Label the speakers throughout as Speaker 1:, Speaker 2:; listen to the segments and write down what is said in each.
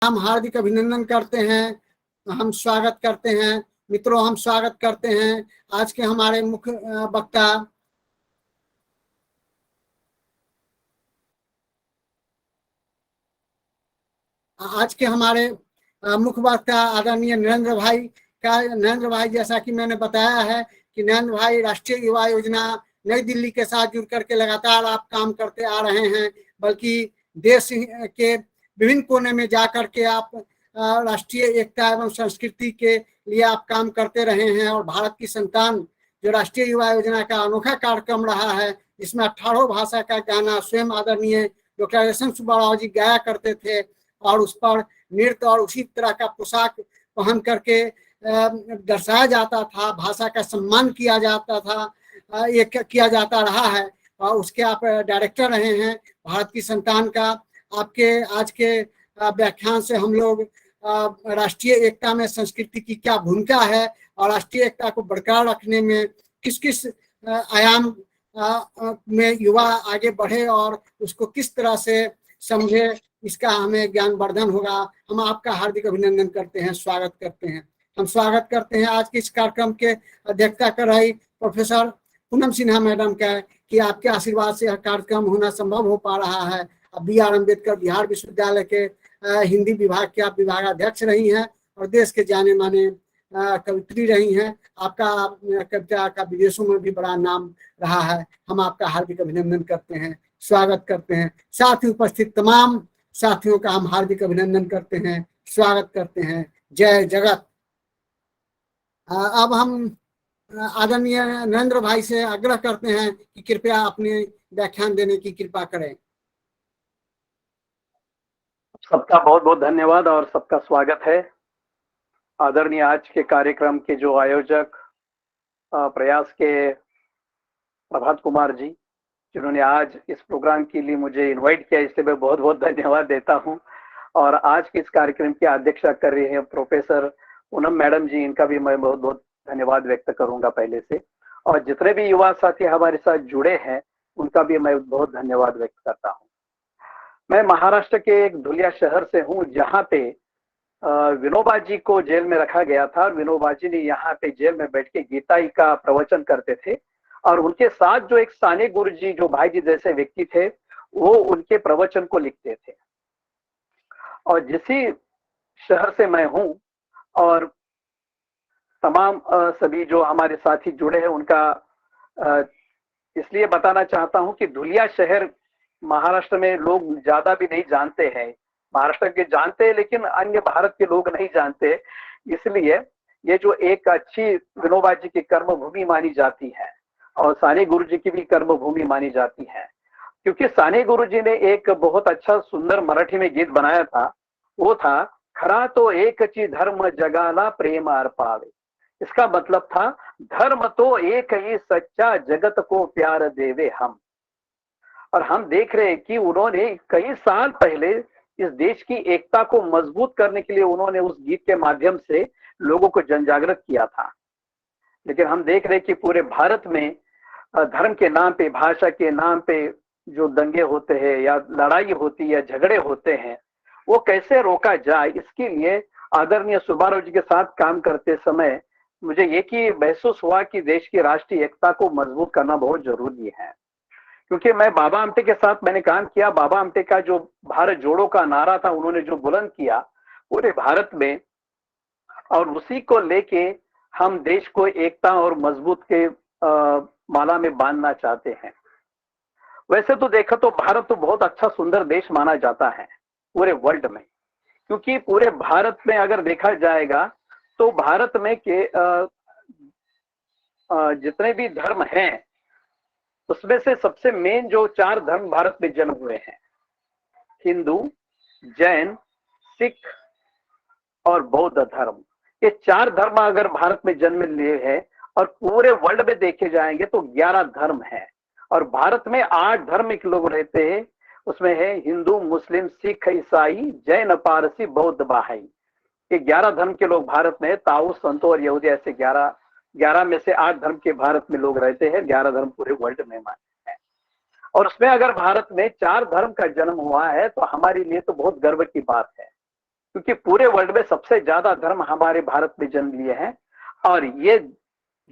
Speaker 1: हम हार्दिक अभिनंदन करते हैं, हम स्वागत करते हैं। मित्रों, हम स्वागत करते हैं आज के हमारे मुख्य वक्ता मुख्य वक्ता आदरणीय नरेंद्र भाई। जैसा कि मैंने बताया है कि नरेंद्र भाई राष्ट्रीय युवा योजना नई दिल्ली के साथ जुड़ करके लगातार आप काम करते आ रहे हैं, बल्कि देश के विभिन्न कोने में जाकर के आप राष्ट्रीय एकता एवं संस्कृति के लिए आप काम करते रहे हैं। और भारत की संतान जो राष्ट्रीय युवा योजना का अनोखा कार्यक्रम रहा है, जिसमें 18 भाषा का गाना स्वयं आदरणीय डॉक्टर एस.एन. सुब्बा राव जी गाया करते थे और उस पर नृत्य और उसी तरह का पोशाक पहन करके दर्शाया जाता था, भाषा का सम्मान किया जाता था, ये किया जाता रहा है। और उसके आप डायरेक्टर रहे हैं भारत की संतान का। आपके आज के व्याख्यान से हम लोग राष्ट्रीय एकता में संस्कृति की क्या भूमिका है और राष्ट्रीय एकता को बरकरार रखने में किस किस आयाम में युवा आगे बढ़े और उसको किस तरह से समझे, इसका हमें ज्ञानवर्धन होगा। हम आपका हार्दिक अभिनंदन करते हैं, स्वागत करते हैं। हम स्वागत करते हैं आज के इस कार्यक्रम के अध्यक्षता कर रही प्रोफेसर पूनम सिन्हा मैडम का, कि आपके आशीर्वाद से यह कार्यक्रम होना संभव हो पा रहा है। अब बी.आर. अम्बेडकर बिहार विश्वविद्यालय के हिंदी विभाग के आप विभागाध्यक्ष रही हैं और देश के जाने माने कवित्री रही हैं। आपका कविता का विदेशों में भी बड़ा नाम रहा है। हम आपका हार्दिक अभिनंदन करते हैं, स्वागत करते हैं। साथ ही उपस्थित तमाम साथियों का हम हार्दिक अभिनंदन करते हैं, स्वागत करते हैं। जय जगत। अब हम आदरणीय नरेंद्र भाई से आग्रह करते हैं कि कृपया अपने व्याख्यान देने की कृपा करें।
Speaker 2: सबका बहुत बहुत धन्यवाद और सबका स्वागत है। आदरणीय आज के कार्यक्रम के जो आयोजक प्रयास के प्रभात कुमार जी, जिन्होंने आज इस प्रोग्राम के लिए मुझे इनवाइट किया, इसलिए मैं बहुत बहुत धन्यवाद देता हूं। और आज के इस कार्यक्रम की अध्यक्षता कर रही हैं प्रोफेसर पूनम मैडम जी, इनका भी मैं बहुत बहुत धन्यवाद व्यक्त करूंगा पहले से। और जितने भी युवा साथी हमारे साथ जुड़े हैं उनका भी मैं बहुत धन्यवाद व्यक्त करता हूँ। मैं महाराष्ट्र के एक धुलिया शहर से हूँ, जहाँ पे विनोबा जी को जेल में रखा गया था। विनोबा जी ने यहाँ पे जेल में बैठ के गीता का प्रवचन करते थे और उनके साथ जो एक साने गुरु जी, जो भाई जी जैसे व्यक्ति थे, वो उनके प्रवचन को लिखते थे। और जिसी शहर से मैं हूँ और तमाम सभी जो हमारे साथी जुड़े हैं उनका इसलिए बताना चाहता हूँ कि धुलिया शहर महाराष्ट्र में लोग ज्यादा भी नहीं जानते हैं। महाराष्ट्र के जानते हैं लेकिन अन्य भारत के लोग नहीं जानते, इसलिए ये जो एक अच्छी विनोबा जी की कर्म भूमि मानी जाती है और साने गुरु जी की भी कर्म भूमि मानी जाती है। क्योंकि साने गुरु जी ने एक बहुत अच्छा सुंदर मराठी में गीत बनाया था, वो था खरा तो एकची धर्म जगाला प्रेम अर्पावे। इसका मतलब था धर्म तो एक ही सच्चा, जगत को प्यार देवे हम। और हम देख रहे हैं कि उन्होंने कई साल पहले इस देश की एकता को मजबूत करने के लिए उन्होंने उस गीत के माध्यम से लोगों को जनजागृत किया था। लेकिन हम देख रहे हैं कि पूरे भारत में धर्म के नाम पे, भाषा के नाम पे जो दंगे होते हैं या लड़ाई होती है या झगड़े होते हैं, वो कैसे रोका जाए, इसके लिए आदरणीय सुब्बाराव जी के साथ काम करते समय मुझे ये कि महसूस हुआ कि देश की राष्ट्रीय एकता को मजबूत करना बहुत जरूरी है। क्योंकि मैं बाबा आमटे के साथ मैंने काम किया। बाबा आमटे का जो भारत जोड़ो का नारा था, उन्होंने जो बुलंद किया पूरे भारत में, और उसी को लेके हम देश को एकता और मजबूत के माला में बांधना चाहते हैं। वैसे तो देखा तो भारत तो बहुत अच्छा सुंदर देश माना जाता है पूरे वर्ल्ड में, क्योंकि पूरे भारत में अगर देखा जाएगा तो भारत में के जितने भी धर्म हैं उसमें से सबसे मेन जो 4 धर्म भारत में जन्म हुए हैं, हिंदू, जैन, सिख और बौद्ध धर्म। ये 4 धर्म अगर भारत में जन्म लिए हैं और पूरे वर्ल्ड में देखे जाएंगे तो 11 धर्म हैं। और भारत में 8 धर्म के लोग रहते हैं, उसमें है हिंदू, मुस्लिम, सिख, ईसाई, जैन, पारसी, बौद्ध, बहाई। ये 11 धर्म के लोग भारत में, ताऊ, संतो और यहूदी, ऐसे 11 में से 8 धर्म के भारत में लोग रहते हैं। 11 धर्म पूरे वर्ल्ड में माने हैं। और उसमें अगर भारत में 4 धर्म का जन्म हुआ है तो हमारे लिए तो बहुत गर्व की बात है। क्योंकि पूरे वर्ल्ड में सबसे ज्यादा धर्म हमारे भारत में जन्म लिए हैं, और ये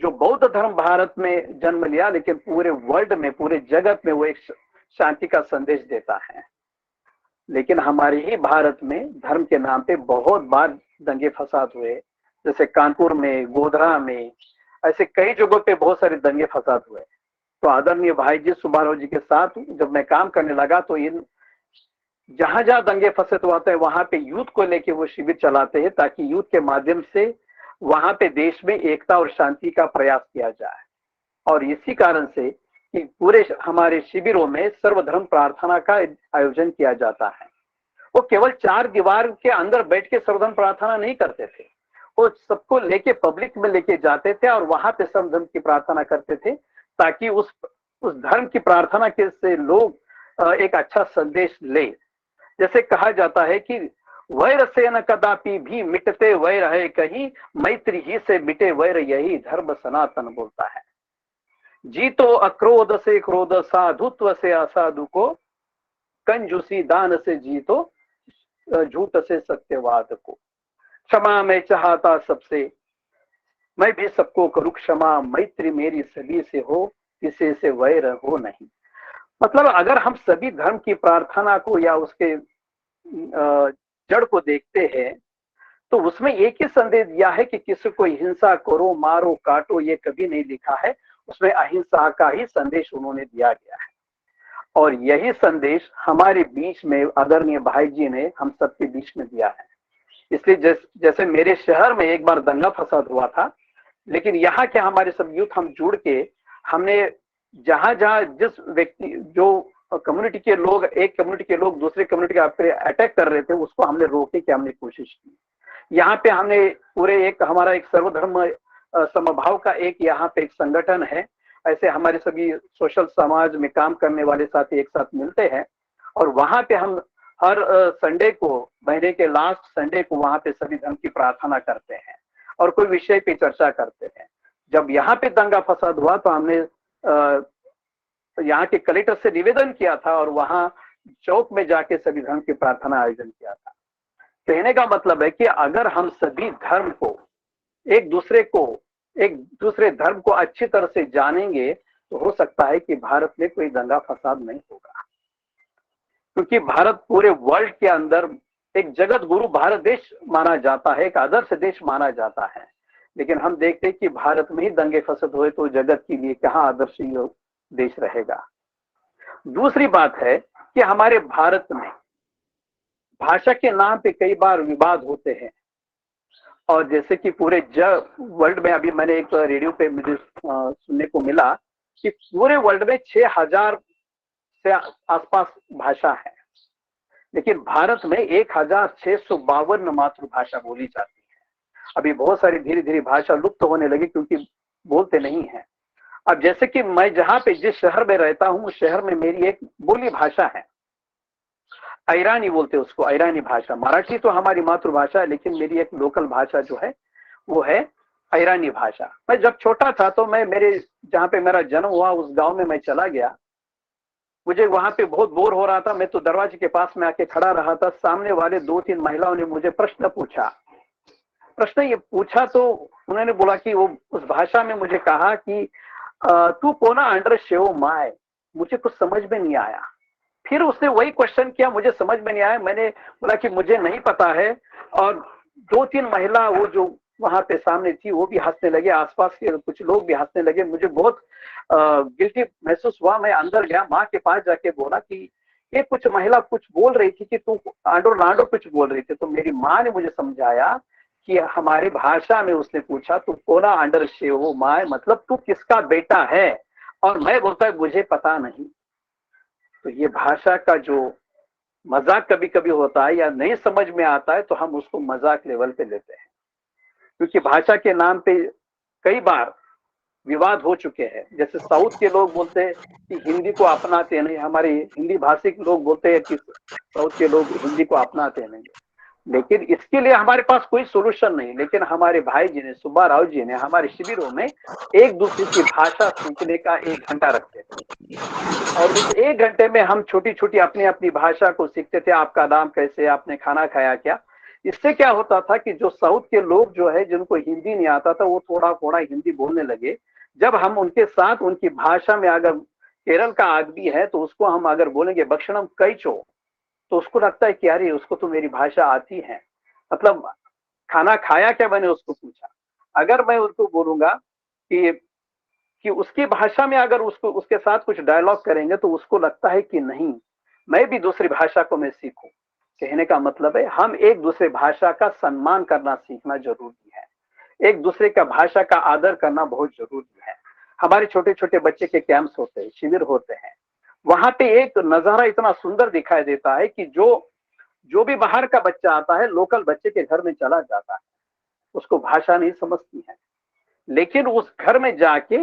Speaker 2: जो बौद्ध धर्म भारत में जन्म लिया, लेकिन पूरे वर्ल्ड में, पूरे जगत में वो एक शांति का संदेश देता है। लेकिन हमारे ही भारत में धर्म के नाम पे बहुत बार दंगे फसाद हुए, जैसे कानपुर में, गोधरा में, ऐसे कई जगहों पे बहुत सारे दंगे फसाद हुए। तो आदरणीय भाई जी सुब्बाराव जी के साथ जब मैं काम करने लगा तो इन जहां जहां दंगे फसाद होते हैं वहां पे यूथ को लेके वो शिविर चलाते हैं, ताकि यूथ के माध्यम से वहां पे देश में एकता और शांति का प्रयास किया जाए। और इसी कारण से कि पूरे हमारे शिविरों में सर्वधर्म प्रार्थना का आयोजन किया जाता है। वो केवल 4 दीवार के अंदर बैठ के सर्वधर्म प्रार्थना नहीं करते थे, वो सबको लेके पब्लिक में लेके जाते थे और वहां पे सर्वधर्म की प्रार्थना करते थे, ताकि उस धर्म की प्रार्थना के से लोग एक अच्छा संदेश ले। जैसे कहा जाता है कि वैर से न कदापि भी मिटते वैर है कहीं, मैत्री ही से मिटे वैर यही धर्म सनातन बोलता है। जीतो अक्रोध से क्रोध, साधुत्व से असाधु को, कंजूसी दान से जीतो झूठ से सत्यवाद को। क्षमा मैं चाहता सबसे, मैं भी सबको करूं क्षमा, मैत्री मेरी सभी से हो, किसी से वैर हो नहीं। मतलब अगर हम सभी धर्म की प्रार्थना को या उसके जड़ को देखते हैं तो उसमें एक ही संदेश दिया है कि किसी को हिंसा करो, मारो, काटो, ये कभी नहीं लिखा है। उसमें अहिंसा का ही संदेश उन्होंने दिया गया है, और यही संदेश हमारे बीच में आदरणीय भाई जी ने हम सबके बीच में दिया है। इसलिए जैसे मेरे शहर में एक बार दंगा फसाद हुआ था, लेकिन यहाँ के हमारे सब यूथ हम जुड़ के हमने जहां जहां जिस व्यक्ति जो कम्युनिटी के लोग, एक कम्युनिटी के लोग दूसरे कम्युनिटी पे अटैक कर रहे थे, उसको हमने रोकने की हमने कोशिश की। यहाँ पे हमने पूरे एक हमारा एक सर्वधर्म समभाव का एक यहाँ पे एक संगठन है। ऐसे हमारे सभी सोशल समाज में काम करने वाले साथी एक साथ मिलते हैं, और वहां पे हम हर संडे को, महीने के लास्ट संडे को वहां पे सभी धर्म की प्रार्थना करते हैं और कोई विषय पे चर्चा करते हैं। जब यहाँ पे दंगा फसाद हुआ तो हमने यहाँ के कलेक्टर से निवेदन किया था और वहां चौक में जाके सभी धर्म की प्रार्थना आयोजन किया था। कहने का मतलब है कि अगर हम सभी धर्म को, एक दूसरे धर्म को अच्छी तरह से जानेंगे तो हो सकता है कि भारत में कोई दंगा फसाद नहीं होगा, क्योंकि भारत पूरे वर्ल्ड के अंदर एक जगत गुरु भारत देश माना जाता है, एक आदर्श देश माना जाता है। लेकिन हम देखते हैं कि भारत में ही दंगे फसाद हुए तो जगत के लिए कहाँ आदर्श देश रहेगा। दूसरी बात है कि हमारे भारत में भाषा के नाम पे कई बार विवाद होते हैं, और जैसे कि पूरे वर्ल्ड में, अभी मैंने एक रेडियो पे मुझे सुनने को मिला कि पूरे वर्ल्ड में 6000 से आसपास भाषा है, लेकिन भारत में 1652 मातृभाषा बोली जाती है। अभी बहुत सारी धीरे धीरे भाषा लुप्त होने लगी क्योंकि बोलते नहीं है। अब जैसे कि मैं जहाँ पे जिस शहर में रहता हूँ, उस शहर में मेरी एक बोली भाषा है, ईरानी बोलते हैं उसको, ईरानी भाषा। मराठी तो हमारी मातृभाषा है, लेकिन मेरी एक लोकल भाषा जो है वो है ईरानी भाषा। मैं जब छोटा था तो मैं मेरे जहाँ पे मेरा जन्म हुआ उस गांव में मैं चला गया। मुझे वहां पे बहुत बोर हो रहा था, मैं तो दरवाजे के पास में आके खड़ा रहा था। सामने वाले 2-3 महिलाओं ने मुझे प्रश्न ये पूछा तो उन्होंने बोला कि वो उस भाषा में मुझे कहा कि तू कोना अंडर शेव माय। मुझे कुछ समझ में नहीं आया। फिर उसने वही क्वेश्चन किया, मुझे समझ में नहीं आया। मैंने बोला कि मुझे नहीं पता है, और 2-3 महिला वो जो वहां पे सामने थी वो भी हंसने लगे, आसपास के कुछ लोग भी हंसने लगे। मुझे बहुत गिल्टी महसूस हुआ। मैं अंदर गया, माँ के पास जाके बोला कि ये कुछ महिला कुछ बोल रही थी कि तू आंडो लांडो कुछ बोल रही थी। तो मेरी माँ ने मुझे समझाया कि हमारी भाषा में उसने पूछा तू कोना अंडर शेव माय, मतलब तू किसका बेटा है। और मैं बोलता है मुझे पता नहीं। तो ये भाषा का जो मजाक कभी कभी होता है या नहीं समझ में आता है तो हम उसको मजाक लेवल पे लेते हैं, क्योंकि भाषा के नाम पे कई बार विवाद हो चुके हैं। जैसे साउथ के लोग बोलते हैं कि हिंदी को अपनाते नहीं, हमारे हिंदी भाषिक लोग बोलते हैं कि साउथ के लोग हिंदी को अपनाते नहीं। लेकिन इसके लिए हमारे पास कोई सोल्यूशन नहीं। लेकिन हमारे भाई जी ने, सुब्बाराव जी ने हमारे शिविरों में एक दूसरे की भाषा सीखने का 1 घंटा रखते थे, और उस 1 घंटे में हम छोटी छोटी अपनी अपनी भाषा को सीखते थे। आपका नाम कैसे, आपने खाना खाया क्या। इससे क्या होता था कि जो साउथ के लोग जो है जिनको हिंदी नहीं आता था वो थोड़ा थोड़ा हिंदी बोलने लगे। जब हम उनके साथ उनकी भाषा में, अगर केरल का आदमी है तो उसको हम अगर बोलेंगे बक्षणम कैचो, तो उसको लगता है कि अरे उसको तो मेरी भाषा आती है, मतलब खाना खाया क्या, मैंने उसको पूछा। अगर मैं उसको बोलूंगा कि उसकी भाषा में अगर उसको उसके साथ कुछ डायलॉग करेंगे तो उसको लगता है कि नहीं, मैं भी दूसरी भाषा को मैं सीखूं। कहने का मतलब है हम एक दूसरे भाषा का सम्मान करना सीखना जरूरी है, एक दूसरे का भाषा का आदर करना बहुत जरूरी है। हमारे छोटे छोटे बच्चे के कैंप्स होते हैं, शिविर होते हैं, वहां पे एक नजारा इतना सुंदर दिखाई देता है कि जो भी बाहर का बच्चा आता है, लोकल बच्चे के घर में चला जाता है, उसको भाषा नहीं समझती है, लेकिन उस घर में जाके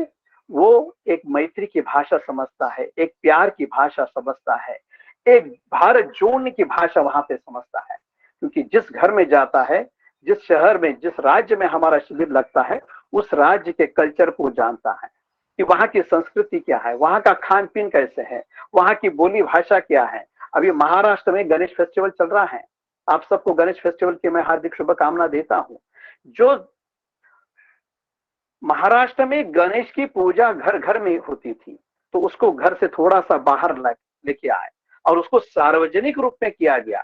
Speaker 2: वो एक मैत्री की भाषा समझता है, एक प्यार की भाषा समझता है, एक भारत जोड़ने की भाषा वहां पे समझता है। क्योंकि जिस घर में जाता है, जिस शहर में, जिस राज्य में हमारा शिविर लगता है, उस राज्य के कल्चर को जानता है कि वहां की संस्कृति क्या है, वहां का खान पीन कैसे है, वहां की बोली भाषा क्या है। अभी महाराष्ट्र में गणेश फेस्टिवल चल रहा है, आप सबको गणेश फेस्टिवल की मैं हार्दिक शुभकामना देता हूं। जो महाराष्ट्र में गणेश की पूजा घर घर में होती थी, तो उसको घर से थोड़ा सा बाहर लेके आए और उसको सार्वजनिक रूप में किया गया।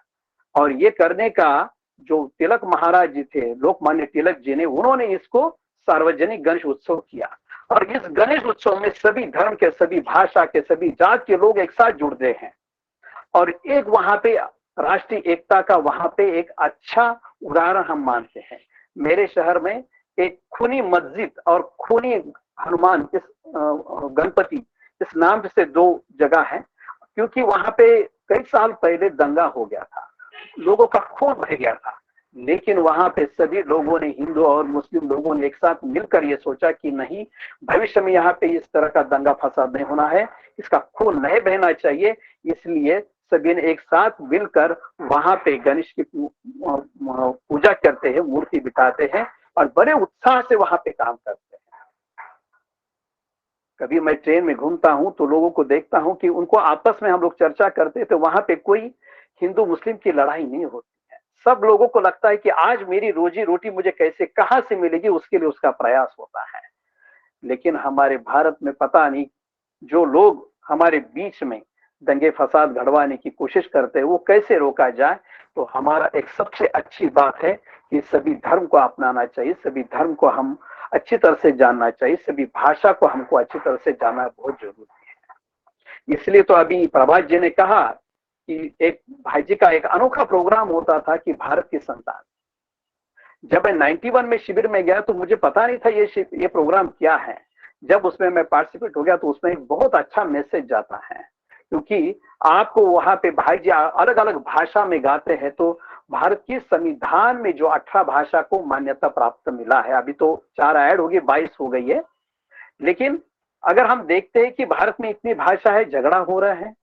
Speaker 2: और ये करने का जो तिलक महाराज जी थे, लोकमान्य तिलक जी ने, उन्होंने इसको सार्वजनिक गणेश उत्सव किया। और इस गणेश उत्सव में सभी धर्म के, सभी भाषा के, सभी जात के लोग एक साथ जुड़ते हैं। और एक वहां पे राष्ट्रीय एकता का वहां पे एक अच्छा उदाहरण हम मानते हैं। मेरे शहर में एक खूनी मस्जिद और खूनी हनुमान, इस गणपति, इस नाम से दो जगह है, क्योंकि वहां पे कई साल पहले दंगा हो गया था, लोगों का खून बह गया था। लेकिन वहां पे सभी लोगों ने, हिंदू और मुस्लिम लोगों ने एक साथ मिलकर ये सोचा कि नहीं, भविष्य में यहाँ पे इस तरह का दंगा फसाद नहीं होना है, इसका खून नहीं बहना चाहिए। इसलिए सभी ने एक साथ मिलकर वहां पे गणेश की पूजा करते हैं, मूर्ति बिठाते हैं और बड़े उत्साह से वहां पे काम करते हैं। कभी मैं ट्रेन में घूमता हूं तो लोगों को देखता हूं कि उनको आपस में हम लोग चर्चा करते तो वहां पे कोई हिंदू मुस्लिम की लड़ाई नहीं होती है। सब लोगों को लगता है कि आज मेरी रोजी रोटी मुझे कैसे, कहां से मिलेगी, उसके लिए उसका प्रयास होता है। लेकिन हमारे भारत में पता नहीं, जो लोग हमारे बीच में दंगे फसाद गड़वाने की कोशिश करते हैं वो कैसे रोका जाए। तो हमारा एक सबसे अच्छी बात है कि सभी धर्म को अपनाना चाहिए, सभी धर्म को हम अच्छी तरह से जानना चाहिए, सभी भाषा को हमको अच्छी तरह से जानना बहुत जरूरी है। इसलिए तो अभी प्रभात जी ने कहा कि एक भाई जी का एक अनोखा प्रोग्राम होता था कि भारत की संतान। जब मैं 91 में शिविर में गया तो मुझे पता नहीं था ये प्रोग्राम क्या है। जब उसमें मैं पार्टिसिपेट हो गया तो उसमें एक बहुत अच्छा मैसेज जाता है, क्योंकि आपको वहां पे भाई जी अलग अलग भाषा में गाते हैं। तो भारत की संविधान में जो 18 भाषा को मान्यता प्राप्त मिला है, अभी तो 4 ऐड हो गई, 22 हो गई है। लेकिन अगर हम देखते हैं कि भारत में इतनी भाषा है, झगड़ा हो रहा है।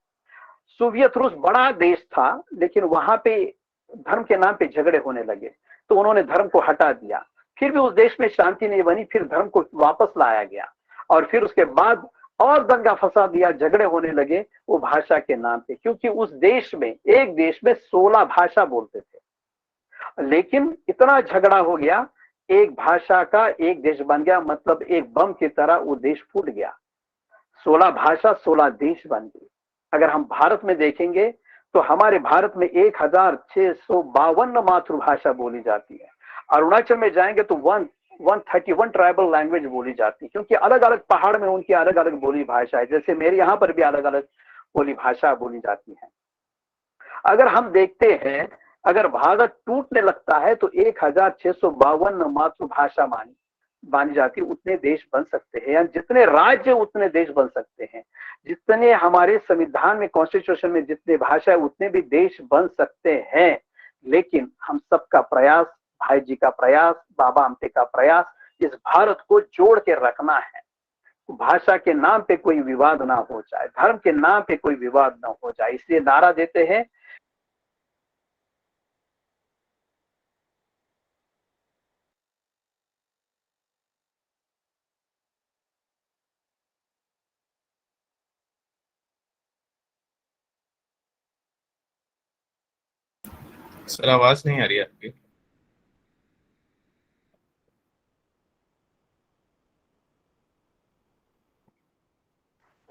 Speaker 2: सोवियत रूस बड़ा देश था, लेकिन वहां पे धर्म के नाम पे झगड़े होने लगे, तो उन्होंने धर्म को हटा दिया। फिर भी उस देश में शांति नहीं बनी, फिर धर्म को वापस लाया गया और फिर उसके बाद और दंगा फसाद दिया, झगड़े होने लगे वो भाषा के नाम पे, क्योंकि उस देश में, एक देश में 16 भाषा बोलते थे। लेकिन इतना झगड़ा हो गया, एक भाषा का एक देश बन गया, मतलब एक बम की तरह वो देश फूट गया। 16 भाषा 16 देश बन गई। अगर हम भारत में देखेंगे तो हमारे भारत में 1652 मातृभाषा बोली जाती है। अरुणाचल में जाएंगे तो 131 ट्राइबल लैंग्वेज बोली जाती है, क्योंकि अलग अलग पहाड़ में उनकी अलग अलग बोली भाषा है। जैसे मेरे यहाँ पर भी अलग अलग बोली भाषा बोली जाती है। अगर हम देखते हैं, अगर भारत टूटने लगता है तो 1652 मातृभाषा मानी जाती, उतने देश बन सकते हैं, या जितने राज्य उतने देश बन सकते हैं। जितने हमारे संविधान में, कॉन्स्टिट्यूशन में जितने भाषा है उतने भी देश बन सकते हैं। लेकिन हम सबका प्रयास, भाई जी का प्रयास, बाबा आमटे का प्रयास, इस भारत को जोड़ के रखना है। भाषा के नाम पे कोई विवाद ना हो जाए, धर्म के नाम पे कोई विवाद ना हो जाए, इसलिए नारा देते हैं।
Speaker 3: सर आवाज नहीं आ रही है आपकी।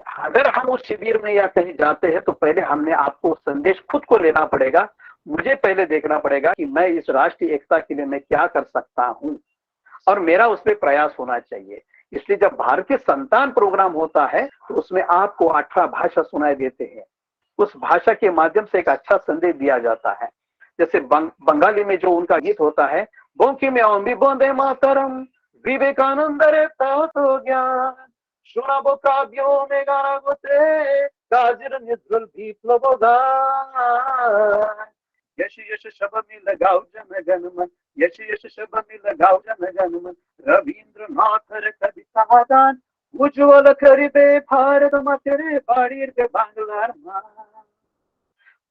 Speaker 2: अगर हम उस शिविर में या कहीं जाते हैं तो पहले हमने आपको संदेश खुद को लेना पड़ेगा। मुझे पहले देखना पड़ेगा कि मैं इस राष्ट्रीय एकता के लिए मैं क्या कर सकता हूं और मेरा उसमें प्रयास होना चाहिए। इसलिए जब भारतीय संतान प्रोग्राम होता है तो उसमें आपको 18 भाषा सुनाई देते हैं। उस भाषा के माध्यम से एक अच्छा संदेश दिया जाता है। जैसे बंगाली में जो उनका गीत होता है, बोंकी में ओम्बी बोंदे मातरम विवेकानंद रहता तो ज्ञान শোনাবো কাব্য মেঘাগতে কাজের নিদ্রল বিপ্লব গান यश यश शब में लगाओ जनगणमन यश यश शब में लगाओ जनगणमन रवींद्रनाथ कविता गान उज्ज्वल करिबे भारत मातेरे बाड़ीर के बांग्लार मान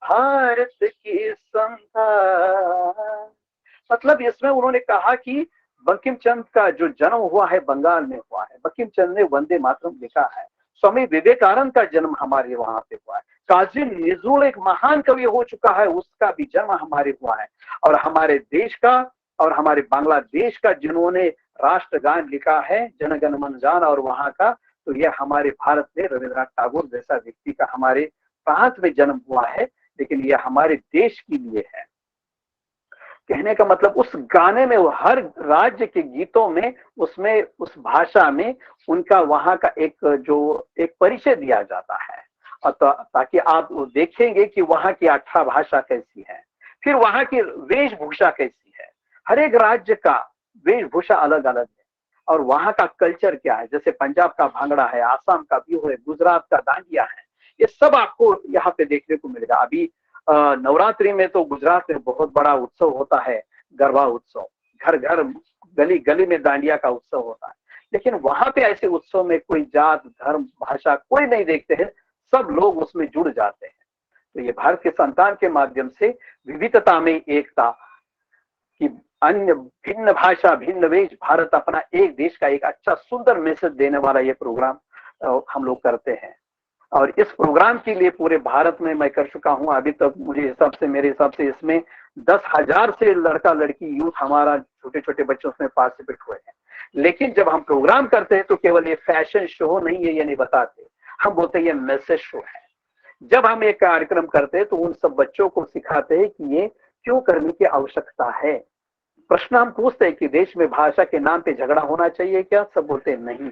Speaker 2: भारत की संतान। मतलब इसमें उन्होंने कहा कि बंकिम चंद्र का जो जन्म हुआ है बंगाल में हुआ है। बंकिम चंद्र ने वंदे मातरम लिखा है। स्वामी विवेकानंद का जन्म हमारे वहां पे हुआ है। काजी नजरुल एक महान कवि हो चुका है, उसका भी जन्म हमारे हुआ है। और हमारे देश का और हमारे बांग्लादेश का जिन्होंने राष्ट्रगान लिखा है जनगण मन जान और वहां का, तो यह हमारे भारत में रविन्द्रनाथ टैगोर जैसा व्यक्ति का हमारे प्रांत में जन्म हुआ है। लेकिन यह हमारे देश के लिए है। कहने का मतलब उस गाने में वो हर राज्य के गीतों में उसमें उस भाषा में उनका वहां का एक परिचय दिया जाता है। और ताकि आप देखेंगे कि वहां की 18 भाषा कैसी है, फिर वहां की वेशभूषा कैसी है। हर एक राज्य का वेशभूषा अलग अलग है और वहां का कल्चर क्या है। जैसे पंजाब का भांगड़ा है, आसाम का बिहू है, गुजरात का दांडिया है, ये सब आपको यहाँ पे देखने को मिलेगा। अभी नवरात्रि में तो गुजरात में बहुत बड़ा उत्सव होता है, गरबा उत्सव। घर घर गली गली में दांडिया का उत्सव होता है। लेकिन वहां पे ऐसे उत्सव में कोई जात धर्म भाषा कोई नहीं देखते हैं, सब लोग उसमें जुड़ जाते हैं। तो ये भारत के संतान के माध्यम से विविधता में एकता कि अन्य भिन्न भाषा भिन्न वेश, भारत अपना एक देश का एक अच्छा सुंदर मैसेज देने वाला ये प्रोग्राम हम लोग करते हैं। और इस प्रोग्राम के लिए पूरे भारत में मैं कर चुका हूं अभी तक मेरे हिसाब से इसमें 10,000 से लड़का लड़की यूथ हमारा छोटे छोटे बच्चों उसमें पार्टिसिपेट हुए हैं। लेकिन जब हम प्रोग्राम करते हैं तो केवल ये फैशन शो नहीं है, ये नहीं बताते, हम बोलते हैं ये मैसेज शो है। जब हम एक कार्यक्रम करते हैं तो उन सब बच्चों को सिखाते हैं कि ये क्यों करने की आवश्यकता है। प्रश्न हम पूछते हैं कि देश में भाषा के नाम पे झगड़ा होना चाहिए क्या? सब बोलते हैं नहीं।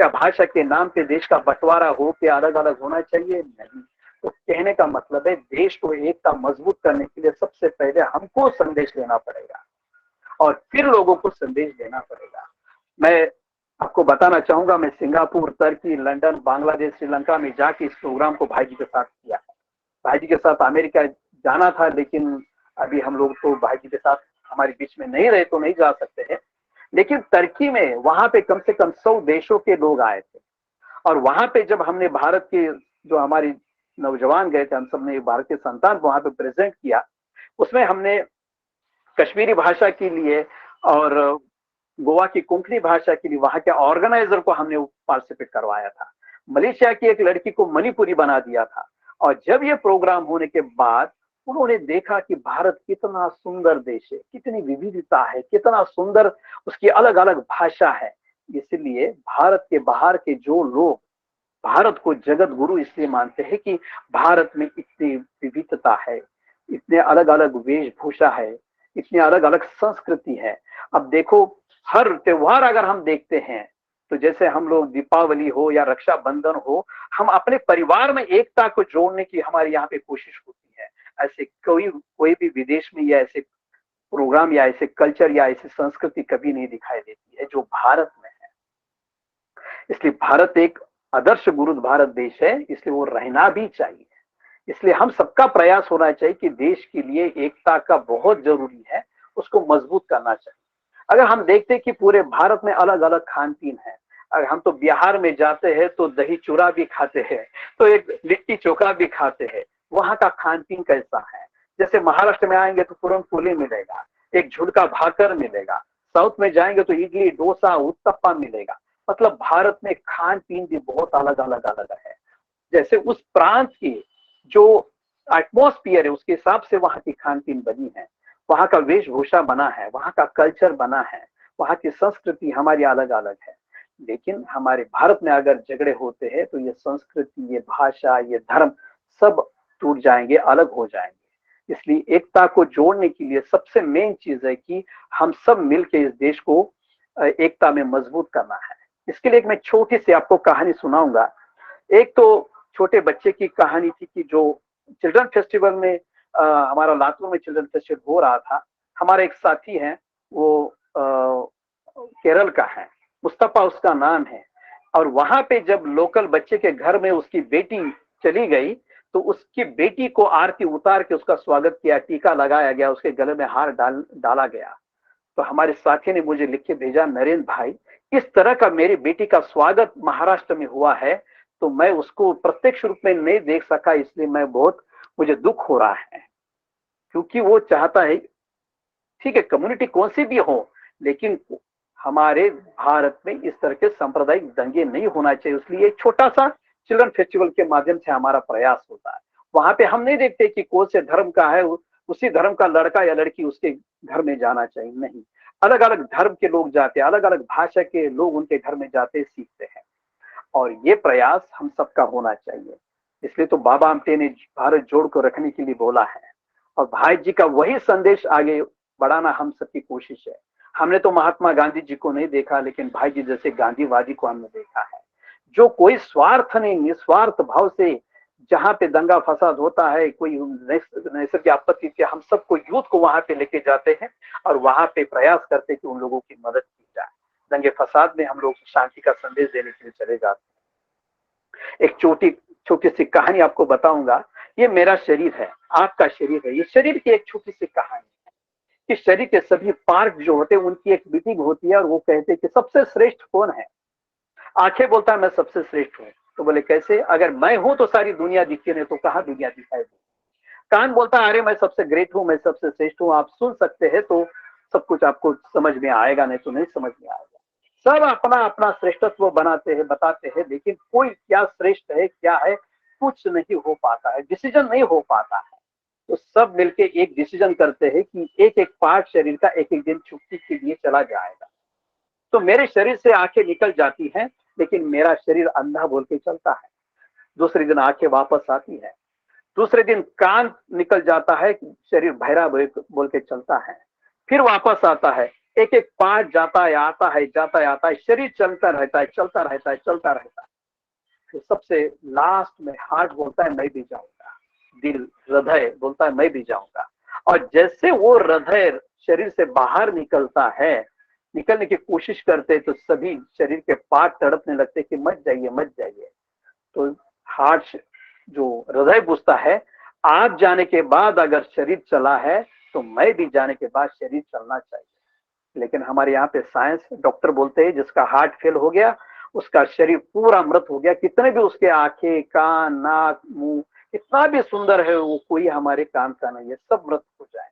Speaker 2: क्या भाषा के नाम पे देश का बंटवारा हो के अलग अलग होना चाहिए? नहीं। तो कहने का मतलब है देश को एकता मजबूत करने के लिए सबसे पहले हमको संदेश लेना पड़ेगा और फिर लोगों को संदेश देना पड़ेगा। मैं आपको बताना चाहूंगा, मैं सिंगापुर, तुर्की, लंदन, बांग्लादेश, श्रीलंका में जाके इस प्रोग्राम को भाई जी के साथ किया है। भाई जी के साथ अमेरिका जाना था, लेकिन अभी हम लोग तो भाई जी के साथ हमारे बीच में नहीं रहे तो नहीं जा सकते हैं। लेकिन तुर्की में वहां पे कम से कम 100 देशों के लोग आए थे और वहां पे जब हमने भारत के जो हमारी नौजवान गए थे, हम सब ने भारत के संतान वहां पे प्रेजेंट किया। उसमें हमने कश्मीरी भाषा के लिए और गोवा की कोंकणी भाषा के लिए वहां के ऑर्गेनाइजर को हमने पार्टिसिपेट करवाया था। मलेशिया की एक लड़की को मणिपुरी बना दिया था। और जब ये प्रोग्राम होने के बाद उन्होंने देखा कि भारत कितना सुंदर देश है, कितनी विविधता है, कितना सुंदर उसकी अलग अलग भाषा है। इसलिए भारत के बाहर के जो लोग भारत को जगत गुरु इसलिए मानते हैं कि भारत में इतनी विविधता है, इतने अलग अलग वेशभूषा है, इतनी अलग अलग संस्कृति है। अब देखो, हर त्योहार अगर हम देखते हैं तो जैसे हम लोग दीपावली हो या रक्षाबंधन हो, हम अपने परिवार में एकता को जोड़ने की हमारे यहाँ पे कोशिश होती है। ऐसे कोई भी विदेश में या ऐसे प्रोग्राम या ऐसे कल्चर या ऐसी संस्कृति कभी नहीं दिखाई देती है जो भारत में है। इसलिए भारत एक आदर्श गुरु भारत देश है, इसलिए वो रहना भी चाहिए। इसलिए हम सबका प्रयास होना चाहिए कि देश के लिए एकता का बहुत जरूरी है, उसको मजबूत करना चाहिए। अगर हम देखते हैं कि पूरे भारत में अलग अलग खान पीन है, अगर हम तो बिहार में जाते हैं तो दही चूड़ा भी खाते हैं, तो एक लिट्टी चोखा भी खाते हैं। वहां का खान पीन कैसा है? जैसे महाराष्ट्र में आएंगे तो पूरन पोली मिलेगा, एक झुड़का भाकर मिलेगा। साउथ में जाएंगे तो इडली डोसा उत्तप्पा मिलेगा। मतलब भारत में खान पीन भी बहुत अलग अलग है। जैसे उस प्रांत की जो एटमॉस्फेयर है उसके हिसाब से वहां की खान पीन बनी है। वहाँ का वेशभूषा बना है, वहाँ का कल्चर बना है, वहाँ की संस्कृति हमारी अलग अलग है। लेकिन हमारे भारत में अगर झगड़े होते हैं तो ये संस्कृति, ये भाषा, ये धर्म सब टूट जाएंगे, अलग हो जाएंगे। इसलिए एकता को जोड़ने के लिए सबसे मेन चीज है कि हम सब मिलके इस देश को एकता में मजबूत करना है। इसके लिए एक मैं छोटी सी आपको कहानी सुनाऊंगा। एक तो छोटे बच्चे की कहानी थी कि जो चिल्ड्रन फेस्टिवल में हमारा लातूर में चिल्ड्रन फेस्टिवल हो रहा था। हमारे एक साथी हैं, वो केरल का है, मुस्तफा उसका नाम है। और वहां पे जब लोकल बच्चे के घर में उसकी बेटी चली गई तो उसकी बेटी को आरती उतार के उसका स्वागत किया, टीका लगाया गया, उसके गले में हार डाला गया। तो हमारे साथी ने मुझे लिख के भेजा, नरेंद्र भाई इस तरह का मेरी बेटी का स्वागत महाराष्ट्र में हुआ है, तो मैं उसको प्रत्यक्ष रूप में नहीं देख सका, इसलिए मुझे दुख हो रहा है। क्योंकि वो चाहता है, ठीक है कम्युनिटी कौन सी भी हो, लेकिन हमारे भारत में इस तरह के सांप्रदायिक दंगे नहीं होना चाहिए। इसलिए एक छोटा सा चिल्ड्रन फेस्टिवल के माध्यम से हमारा प्रयास होता है। वहां पे हम नहीं देखते कि कौन से धर्म का है, उसी धर्म का लड़का या लड़की उसके घर में जाना चाहिए, नहीं, अलग अलग धर्म के लोग जाते हैं, अलग अलग भाषा के लोग उनके घर में जाते सीखते हैं। और ये प्रयास हम सबका होना चाहिए। इसलिए तो बाबा आमटे ने भारत जोड़ को रखने के लिए बोला है, और भाई जी का वही संदेश आगे बढ़ाना हम सबकी कोशिश है। हमने तो महात्मा गांधी जी को नहीं देखा, लेकिन भाई जी जैसे गांधीवादी को हमने देखा है, जो कोई स्वार्थ नहीं, निस्वार्थ भाव से जहां पे दंगा फसाद होता है, कोई नैसर्गिक आपत्ति से हम सबको यूथ को वहां पे लेके जाते हैं और वहां पे प्रयास करते कि उन लोगों की मदद की जाए। दंगे फसाद में हम लोग शांति का संदेश देने के लिए चले जाते हैं। एक छोटी सी कहानी आपको बताऊंगा। ये मेरा शरीर है, आपका शरीर है, ये शरीर की एक छोटी सी कहानी है कि शरीर के सभी पार्ट जो होते हैं उनकी एक मीटिंग होती है और वो कहते हैं कि सबसे श्रेष्ठ कौन है। आंखें बोलता है मैं सबसे श्रेष्ठ हूँ, तो बोले कैसे, अगर मैं हूं तो सारी दुनिया दिखती नहीं, तो कहाँ दुनिया दिखाई दे। कान बोलता है अरे मैं सबसे ग्रेट हूँ, मैं सबसे श्रेष्ठ हूँ, आप सुन सकते हैं तो सब कुछ आपको समझ में आएगा, नहीं तो नहीं समझ में आएगा। सब अपना अपना श्रेष्ठत्व बनाते हैं, बताते हैं, लेकिन कोई क्या श्रेष्ठ है क्या है कुछ नहीं हो पाता है, डिसीजन नहीं हो पाता है। तो सब मिलके एक डिसीजन करते हैं कि एक एक पार्ट शरीर का एक एक दिन छुट्टी के लिए चला जाएगा। तो मेरे शरीर से आंखें निकल जाती हैं, लेकिन मेरा शरीर अंधा बोल के चलता है। दूसरे दिन आंखें वापस आती है, दूसरे दिन कान निकल जाता है, शरीर बहरा बोल के चलता है, फिर वापस आता है, एक एक पार्ट जाता है आता है जाता है आता है, शरीर चलता रहता है चलता रहता है चलता रहता है। फिर सबसे लास्ट में हार्ट बोलता है मैं भी जाऊंगा, दिल हृदय बोलता है मैं भी जाऊंगा। और जैसे वो हृदय शरीर से बाहर निकलता है, निकलने की कोशिश करते तो सभी शरीर के पार्ट तड़पने लगते कि मत जाइए मत जाइए। तो हार्ट जो हृदय पूछता है आप जाने के बाद अगर शरीर चला है तो मैं भी जाने के बाद शरीर चलना चाहिए। लेकिन हमारे यहाँ पे साइंस डॉक्टर बोलते हैं जिसका हार्ट फेल हो गया उसका शरीर पूरा मृत हो गया, कितने भी उसके आंखें कान नाक मुंह इतना भी सुंदर है वो कोई हमारे काम का नहीं है, सब मृत हो जाए।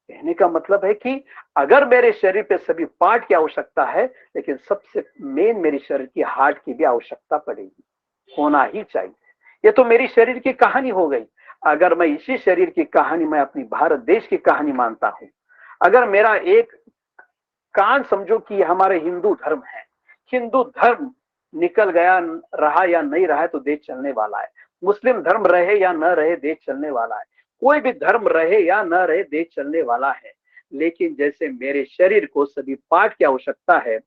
Speaker 2: कहने का मतलब है कि अगर मेरे शरीर पे सभी पार्ट की आवश्यकता है, लेकिन सबसे मेन मेरे शरीर की हार्ट की भी आवश्यकता पड़ेगी, होना ही चाहिए। ये तो मेरी शरीर की कहानी हो गई। अगर मैं इसी शरीर की कहानी मैं अपनी भारत देश की कहानी मानता हूं, अगर मेरा एक कान समझो कि हमारे हिंदू धर्म है, हिंदू धर्म निकल गया रहा या नहीं रहा है तो देश चलने वाला है, मुस्लिम धर्म रहे या न रहे देश चलने वाला है, कोई भी धर्म रहे या न रहे देश चलने वाला है। लेकिन जैसे मेरे शरीर को सभी पार्ट की आवश्यकता है,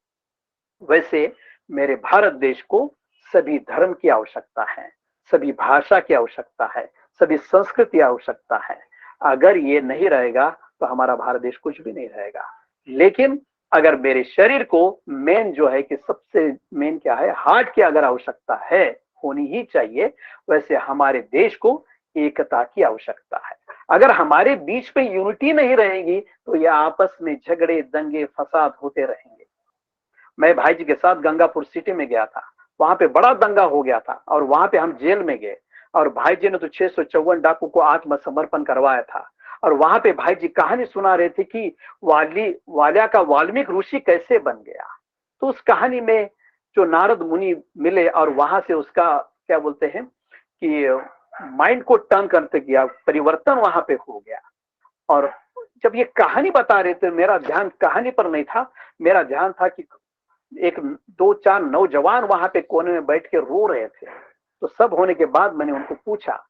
Speaker 2: वैसे मेरे भारत देश को सभी धर्म की आवश्यकता है, सभी भाषा की आवश्यकता है, सभी संस्कृति की आवश्यकता है। अगर ये नहीं रहेगा तो हमारा भारत देश कुछ भी नहीं रहेगा। लेकिन अगर मेरे शरीर को मेन जो है कि सबसे मेन क्या है, हार्ट की अगर आवश्यकता है, होनी ही चाहिए, वैसे हमारे देश को एकता की आवश्यकता है। अगर हमारे बीच में यूनिटी नहीं रहेगी तो ये आपस में झगड़े दंगे फसाद होते रहेंगे। मैं भाई जी के साथ गंगापुर सिटी में गया था, वहां पे बड़ा दंगा हो गया था और वहां पे हम जेल में गए और भाई जी ने तो 654 डाकू को आत्मसमर्पण करवाया था। और वहां पे भाई जी कहानी सुना रहे थे कि वालिया का वाल्मीकि ऋषि कैसे बन गया। तो उस कहानी में जो नारद मुनि मिले और वहां से उसका क्या बोलते हैं कि माइंड को टर्न करते गया, परिवर्तन वहां पे हो गया। और जब ये कहानी बता रहे थे मेरा ध्यान कहानी पर नहीं था, मेरा ध्यान था कि एक 2-4 नौजवान वहां पे कोने में बैठ के रो रहे थे। तो सब होने के बाद मैंने उनको पूछा,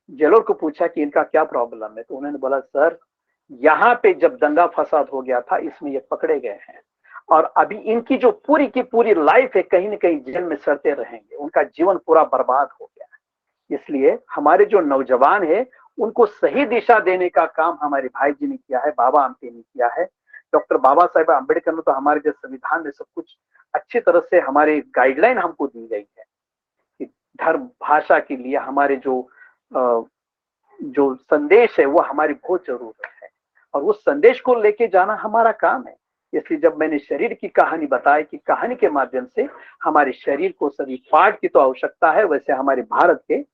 Speaker 2: जेलर को पूछा कि इनका क्या प्रॉब्लम है। तो उन्होंने बोला, सर यहाँ पे जब दंगा फसाद हो गया था इसमें ये पकड़े गए हैं और अभी इनकी जो पूरी की पूरी लाइफ है कहीं ना कहीं जेल में सड़ते रहेंगे, उनका जीवन पूरा बर्बाद हो गया है। इसलिए हमारे जो नौजवान है उनको सही दिशा देने का काम हमारे भाई जी ने किया है, बाबा आमटे ने किया है। डॉक्टर बाबा साहेब अम्बेडकर ने तो हमारे जो संविधान में सब कुछ अच्छी तरह से हमारे गाइडलाइन हमको दी गई है कि धर्म भाषा के लिए हमारे जो संदेश है वो हमारी बहुत जरूरत है और उस संदेश को लेके जाना हमारा काम है। इसलिए जब मैंने शरीर की कहानी बताई कि कहानी के माध्यम से हमारे शरीर को सभी पाठ की तो आवश्यकता है, वैसे हमारे भारत के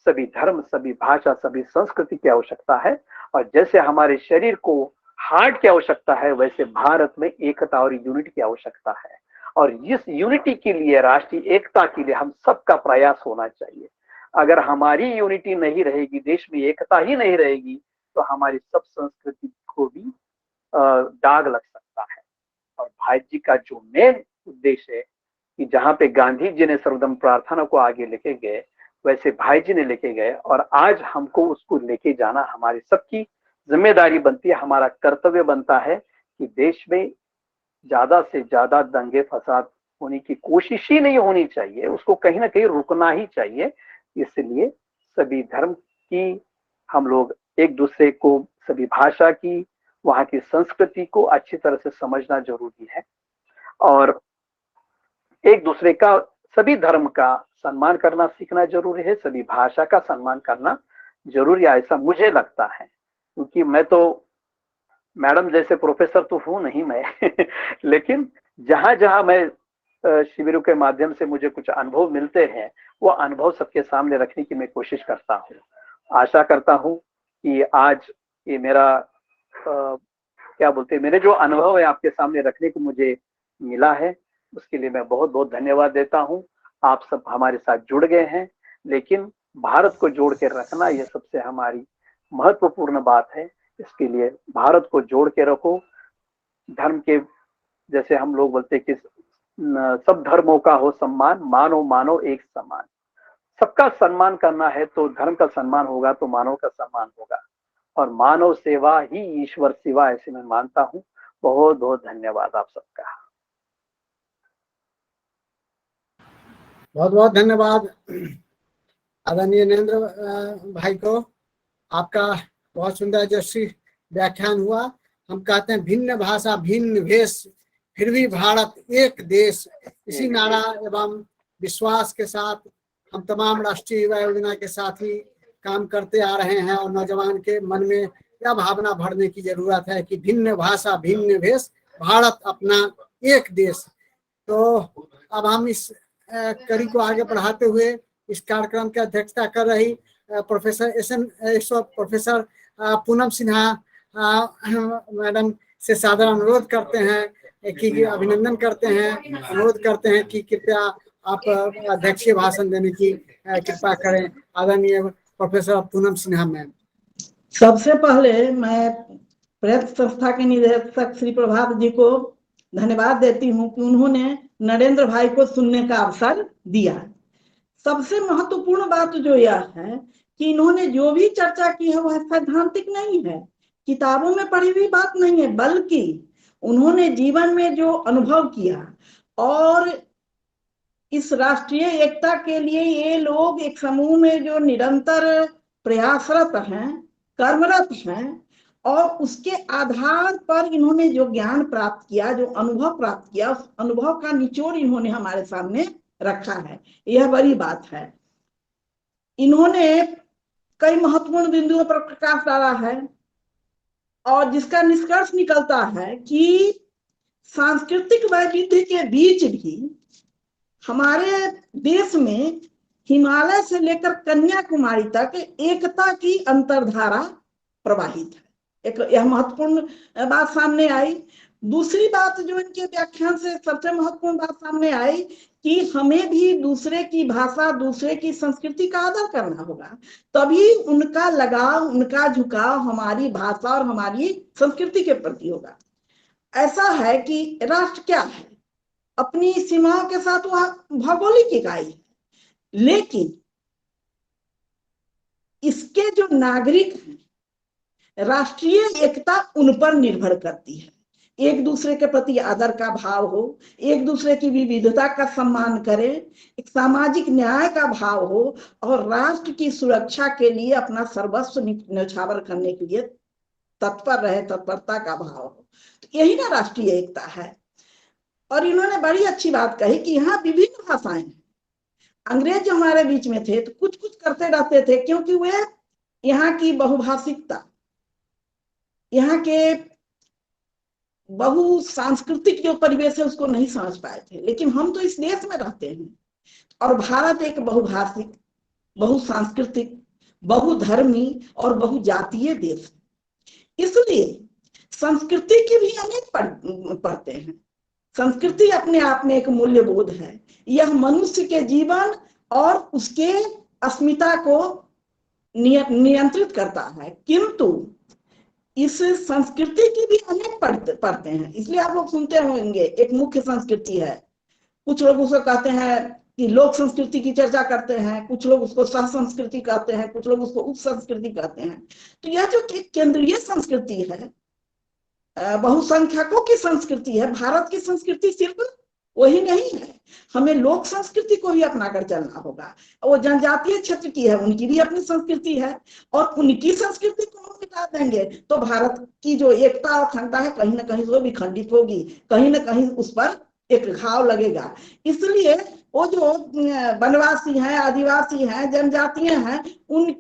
Speaker 2: सभी धर्म, सभी भाषा, सभी संस्कृति की आवश्यकता है। और जैसे हमारे शरीर को हार्ट की आवश्यकता है वैसे भारत में एकता और यूनिटी की आवश्यकता है। और इस यूनिटी के लिए, राष्ट्रीय एकता के लिए हम सबका प्रयास होना चाहिए। अगर हमारी यूनिटी नहीं रहेगी, देश में एकता ही नहीं रहेगी, तो हमारी सब संस्कृति को भी दाग लग सकता है। और भाई जी का जो मेन उद्देश्य है कि जहाँ पे गांधी जी ने सर्वधर्म प्रार्थना को आगे लेके गए वैसे भाई जी ने लेके गए और आज हमको उसको लेके जाना हमारी सबकी जिम्मेदारी बनती है, हमारा कर्तव्य बनता है कि देश में ज्यादा से ज्यादा दंगे फसाद होने की कोशिश ही नहीं होनी चाहिए, उसको कहीं ना कहीं रुकना ही चाहिए। इसलिए सभी धर्म की हम लोग एक दूसरे को, सभी भाषा की, वहाँ की संस्कृति को अच्छी तरह से समझना जरूरी है और एक दूसरे का, सभी धर्म का सम्मान करना सीखना जरूरी है, सभी भाषा का सम्मान करना जरूरी है, ऐसा मुझे लगता है। क्योंकि मैं तो मैडम जैसे प्रोफेसर तो हूं नहीं मैं लेकिन जहां जहां मैं शिविरों के माध्यम से मुझे कुछ अनुभव मिलते हैं वो अनुभव सबके सामने रखने की मैं कोशिश करता हूँ। आशा करता हूँ कि आज ये मेरा क्या बोलते हैं, मेरे जो अनुभव है आपके सामने रखने को मुझे मिला है, उसके लिए मैं बहुत बहुत धन्यवाद देता हूँ। आप सब हमारे साथ जुड़ गए हैं, लेकिन भारत को जोड़ के रखना ये सबसे हमारी महत्वपूर्ण बात है। इसके लिए भारत को जोड़ के रखो। धर्म के, जैसे हम लोग बोलते हैं कि सब धर्मों का हो सम्मान, मानो मानो एक समान। सबका सम्मान करना है तो धर्म का सम्मान होगा तो मानव का सम्मान होगा और मानव सेवा ही ईश्वर सेवा, ऐसे मैं मानता हूँ। बहुत बहुत धन्यवाद आप सबका।
Speaker 1: बहुत बहुत धन्यवाद आदरणीय नरेंद्र भाई को। आपका बहुत सुंदर यशस्वी व्याख्यान हुआ। हम कहते हैं भिन्न भाषा भिन्न वेश फिर भी भारत एक देश, इसी नारा एवं विश्वास के साथ हम तमाम राष्ट्रीय युवा योजना के साथ ही काम करते आ रहे हैं और नौजवान के मन में यह भावना भरने की जरूरत है कि भिन्न भाषा भिन्न वेश, भारत अपना एक देश। तो अब हम इस कड़ी को आगे बढ़ाते हुए इस कार्यक्रम की अध्यक्षता कर रही प्रोफेसर पूनम सिन्हा मैडम से सादर अनुरोध करते हैं कि अभिनंदन करते हैं, अनुरोध करते हैं कि कृपया आप अध्यक्षीय भाषण देने की कृपा करें। आदरणीय प्रोफेसर पूनम सिन्हा मैम।
Speaker 3: सबसे पहले मैं प्रेस संस्था के निदेशक श्री प्रभात जी को धन्यवाद देती हूँ कि उन्होंने नरेंद्र भाई को सुनने का अवसर दिया। सबसे महत्वपूर्ण बात जो यह है कि इन्होंने जो भी चर्चा की है वह सैद्धांतिक नहीं है, किताबों में पढ़ी हुई बात नहीं है, बल्कि उन्होंने जीवन में जो अनुभव किया और इस राष्ट्रीय एकता के लिए ये लोग एक समूह में जो निरंतर प्रयासरत हैं, कर्मरत हैं और उसके आधार पर इन्होंने जो ज्ञान प्राप्त किया, जो अनुभव प्राप्त किया, उस अनुभव का निचोड़ इन्होंने हमारे सामने रखा है। यह बड़ी बात है। इन्होंने कई महत्वपूर्ण बिंदुओं पर प्रकाश डाला है और जिसका निष्कर्ष निकलता है कि सांस्कृतिक वैविध्य के बीच भी हमारे देश में हिमालय से लेकर कन्याकुमारी तक एकता की अंतरधारा प्रवाहित है। एक यह महत्वपूर्ण बात सामने आई दूसरी बात जो इनके व्याख्यान से सबसे महत्वपूर्ण बात सामने आई कि हमें भी दूसरे की भाषा, दूसरे की संस्कृति का आदर करना होगा, तभी उनका लगाव, उनका झुकाव हमारी भाषा और हमारी संस्कृति के प्रति होगा। ऐसा है कि राष्ट्र क्या है, अपनी सीमाओं के साथ वह भौगोलिक इकाई है, लेकिन इसके जो नागरिक हैं, राष्ट्रीय एकता उन पर निर्भर करती है। एक दूसरे के प्रति आदर का भाव हो, एक दूसरे की विविधता का सम्मान करें, एक सामाजिक न्याय का भाव हो और राष्ट्र की सुरक्षा के लिए अपना सर्वस्व न्यौछावर करने के लिए तत्पर रहे, तत्परता का भाव हो। तो यही ना राष्ट्रीय एकता है। और इन्होंने बड़ी अच्छी बात कही कि यहाँ विभिन्न भाषाएं हैं। अंग्रेज जो हमारे बीच में थे तो कुछ कुछ करते रहते थे, क्योंकि वे यहाँ की बहुभाषिकता, यहाँ के बहुसांस्कृतिक जो परिवेश है उसको नहीं समझ पाए थे। लेकिन हम तो इस देश में रहते हैं और भारत एक बहुभाषिक, बहुसांस्कृतिक, बहुधर्मी और बहुजातीय देश है। इसलिए संस्कृति की भी अनेक पढ़ते हैं। संस्कृति अपने आप में एक मूल्यबोध है। यह मनुष्य के जीवन और उसके अस्मिता को नियंत्रित करता है, किंतु इस संस्कृति की भी अनेक पढ़ते हैं। इसलिए आप लोग सुनते होंगे एक मुख्य संस्कृति है, कुछ लोग उसको कहते हैं कि लोक संस्कृति की चर्चा करते हैं, कुछ लोग उसको सह संस्कृति कहते हैं, कुछ लोग उसको उप संस्कृति कहते हैं। तो यह जो केंद्रीय संस्कृति है, बहुसंख्यकों की संस्कृति है, भारत की संस्कृति सिर्फ वही नहीं है, हमें लोक संस्कृति को भी अपनाकर चलना होगा। वो जनजातीय क्षेत्र की है, उनकी भी अपनी संस्कृति है, और उनकी संस्कृति को हम मिटा देंगे तो भारत की जो एकता और अखंडता है कहीं ना कहीं वो भी खंडित होगी, कहीं ना कहीं उस पर एक घाव लगेगा। इसलिए वो जो वनवासी हैं, आदिवासी हैं, जनजातीय हैं, उन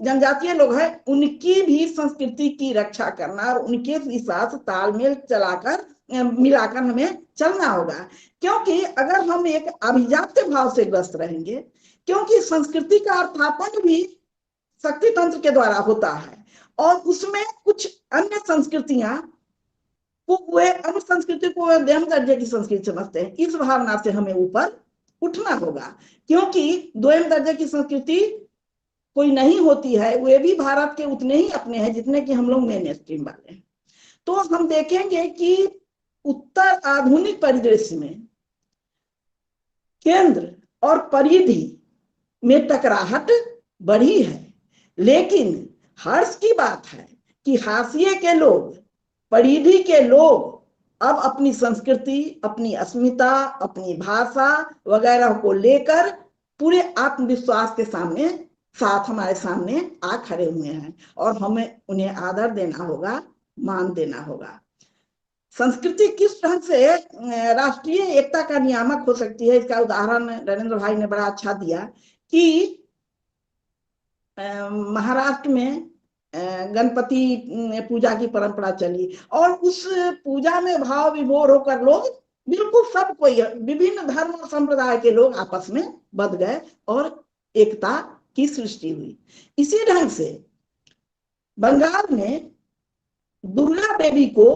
Speaker 3: जनजातीय लोग हैं, उनकी भी संस्कृति की रक्षा करना और उनके साथ तालमेल चलाकर मिलाकर हमें चलना होगा। क्योंकि अगर हम एक अभिजात्य भाव से ग्रस्त रहेंगे, क्योंकि संस्कृति का अर्थापन भी शक्ति तंत्र के द्वारा होता है और उसमें कुछ अन्य संस्कृतियां अन्य संस्कृति को मध्यम दर्जे की संस्कृति समझते हैं। इस भावना से हमें ऊपर उठना होगा, क्योंकि द्वैम दर्जे की संस्कृति कोई नहीं होती है, वे भी भारत के उतने ही अपने हैं जितने कि हम लोग मेन स्ट्रीम वाले हैं। तो हम देखेंगे कि उत्तर आधुनिक परिदृश्य में केंद्र और परिधि में टकराहट बढ़ी है, लेकिन हर्ष की बात है कि हाशिए के लोग, परिधि के लोग अब अपनी संस्कृति, अपनी अस्मिता, अपनी भाषा वगैरह को लेकर पूरे आत्मविश्वास के साथ हमारे सामने आ खड़े हुए हैं और हमें उन्हें आदर देना होगा, मान देना होगा। संस्कृति किस ढंग से राष्ट्रीय एकता का नियामक हो सकती है, इसका उदाहरण नरेंद्र भाई ने बड़ा अच्छा दिया कि महाराष्ट्र में गणपति पूजा की परंपरा चली और उस पूजा में भाव विभोर होकर लोग बिल्कुल सब कोई, विभिन्न धर्म और संप्रदाय के लोग आपस में बंध गए और एकता की सृष्टि हुई। इसी ढंग से बंगाल में दुर्गा देवी को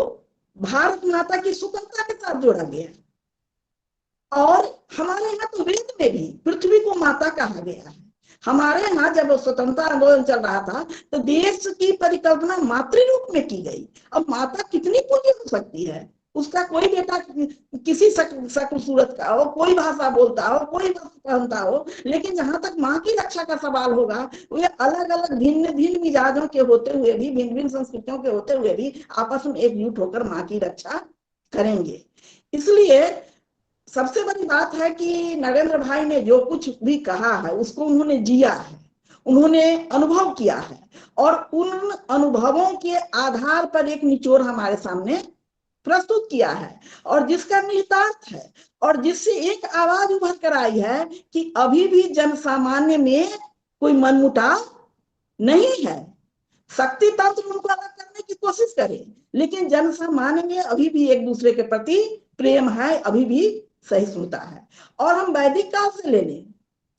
Speaker 3: भारत माता की सुकन्या के साथ जोड़ा गया और हमारे यहाँ तो वेद में भी पृथ्वी को माता कहा गया है। हमारे यहाँ जब स्वतंत्रता आंदोलन चल रहा था तो देश की परिकल्पना मातृ रूप में की गई। अब माता कितनी पूज्य हो सकती है, उसका कोई बेटा किसी शक्ल सूरत का हो, कोई भाषा बोलता हो, कोई वस्त्र पहनता हो, लेकिन जहां तक माँ की रक्षा का सवाल होगा, वे अलग अलग भिन्न भिन्न मिजाजों के होते हुए भी, भिन्न भिन्न संस्कृतियों के होते हुए भी आपस में एकजुट होकर माँ की रक्षा करेंगे। इसलिए सबसे बड़ी बात है कि नरेंद्र भाई ने जो कुछ भी कहा है उसको उन्होंने जिया है, उन्होंने अनुभव किया है और उन अनुभवों के आधार पर एक निचोड़ हमारे सामने प्रस्तुत किया है और जिसका निहितार्थ है और जिससे एक आवाज उभर कर आई है कि अभी भी जनसामान्य में कोई मनमुटाव नहीं है। शक्ति तंत्र उनको अलग करने की कोशिश करे, लेकिन जनसामान्य में अभी भी एक दूसरे के प्रति प्रेम है, अभी भी सहिष्णुता है। और हम वैदिक काल से ले लें,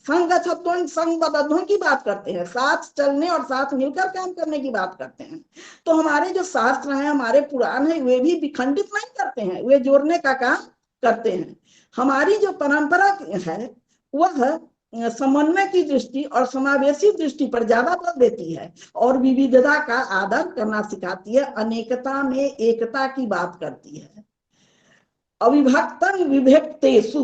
Speaker 3: संगठन संबद्धों की बात करते हैं, साथ चलने और साथ मिलकर काम करने की बात करते हैं। तो हमारे जो शास्त्र हैं, हमारे पुराण हैं, वे भी विखंडित नहीं करते हैं, वे जोड़ने का काम करते हैं। हमारी जो परंपरा है वह समन्वय की दृष्टि और समावेशी दृष्टि पर ज्यादा बल देती है और विविधता का आदर करना सिखाती है, अनेकता में एकता की बात करती है। अविभक्तम विभक्तेषु,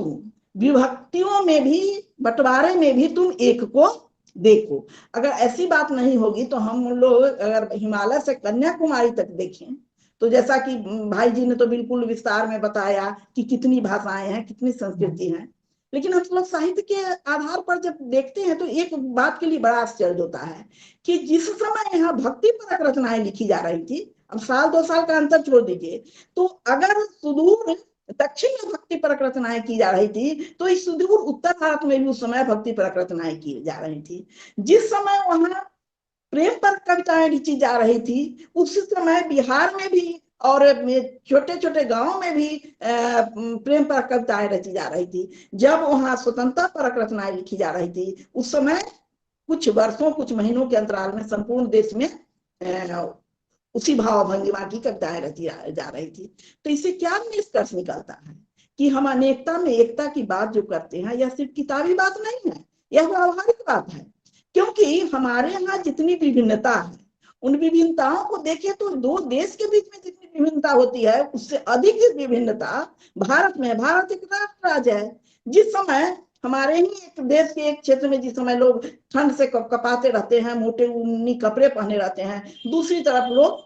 Speaker 3: विभक्तियों में भी, बंटवारे में भी तुम एक को देखो। अगर ऐसी बात नहीं होगी तो हम लोग अगर हिमालय से कन्याकुमारी तक देखें तो जैसा कि भाई जी ने तो बिल्कुल विस्तार में बताया कि कितनी भाषाएं हैं, कितनी संस्कृति है, लेकिन हम लोग साहित्य के आधार पर जब देखते हैं तो एक बात के लिए बड़ा आश्चर्य होता है कि जिस समय यहाँ भक्ति परक रचनाएं लिखी जा रही थी, अब साल 2 साल का अंतर छोड़ दीजिए, तो अगर सुदूर दक्षिण में भक्ति परक रचनाएं की जा रही थी तो इस सुदूर उत्तर भारत में भी उस समय भक्ति परक रचनाएं की जा रही थी। जिस समय वहां प्रेम पर कविताएं लिखी जा रही थी, उस समय बिहार में भी और छोटे छोटे गांवों में भी प्रेम पर कविताएं रची जा रही थी। जब वहां स्वतंत्रता परक रचनाएं लिखी जा रही थी, उस समय कुछ वर्षों, कुछ महीनों के अंतराल में संपूर्ण देश में उसी भाव भंगिमा की कविताएं रची जा रही थी। तो इससे क्या निष्कर्ष निकलता है कि हम अनेकता में एकता की बात जो करते हैं, यह सिर्फ किताबी बात नहीं है, यह व्यावहारिक बात है। क्योंकि हमारे यहाँ जितनी विभिन्नता है, उन विभिन्नताओं को देखें तो दो देश के बीच में जितनी विभिन्नता होती है, उससे अधिक विभिन्नता भारत में। भारत एक राष्ट्र राज्य है। जिस समय हमारे ही एक देश के एक क्षेत्र में जिस समय लोग ठंड से कपाते रहते हैं, मोटे ऊनी कपड़े पहने रहते हैं, दूसरी तरफ लोग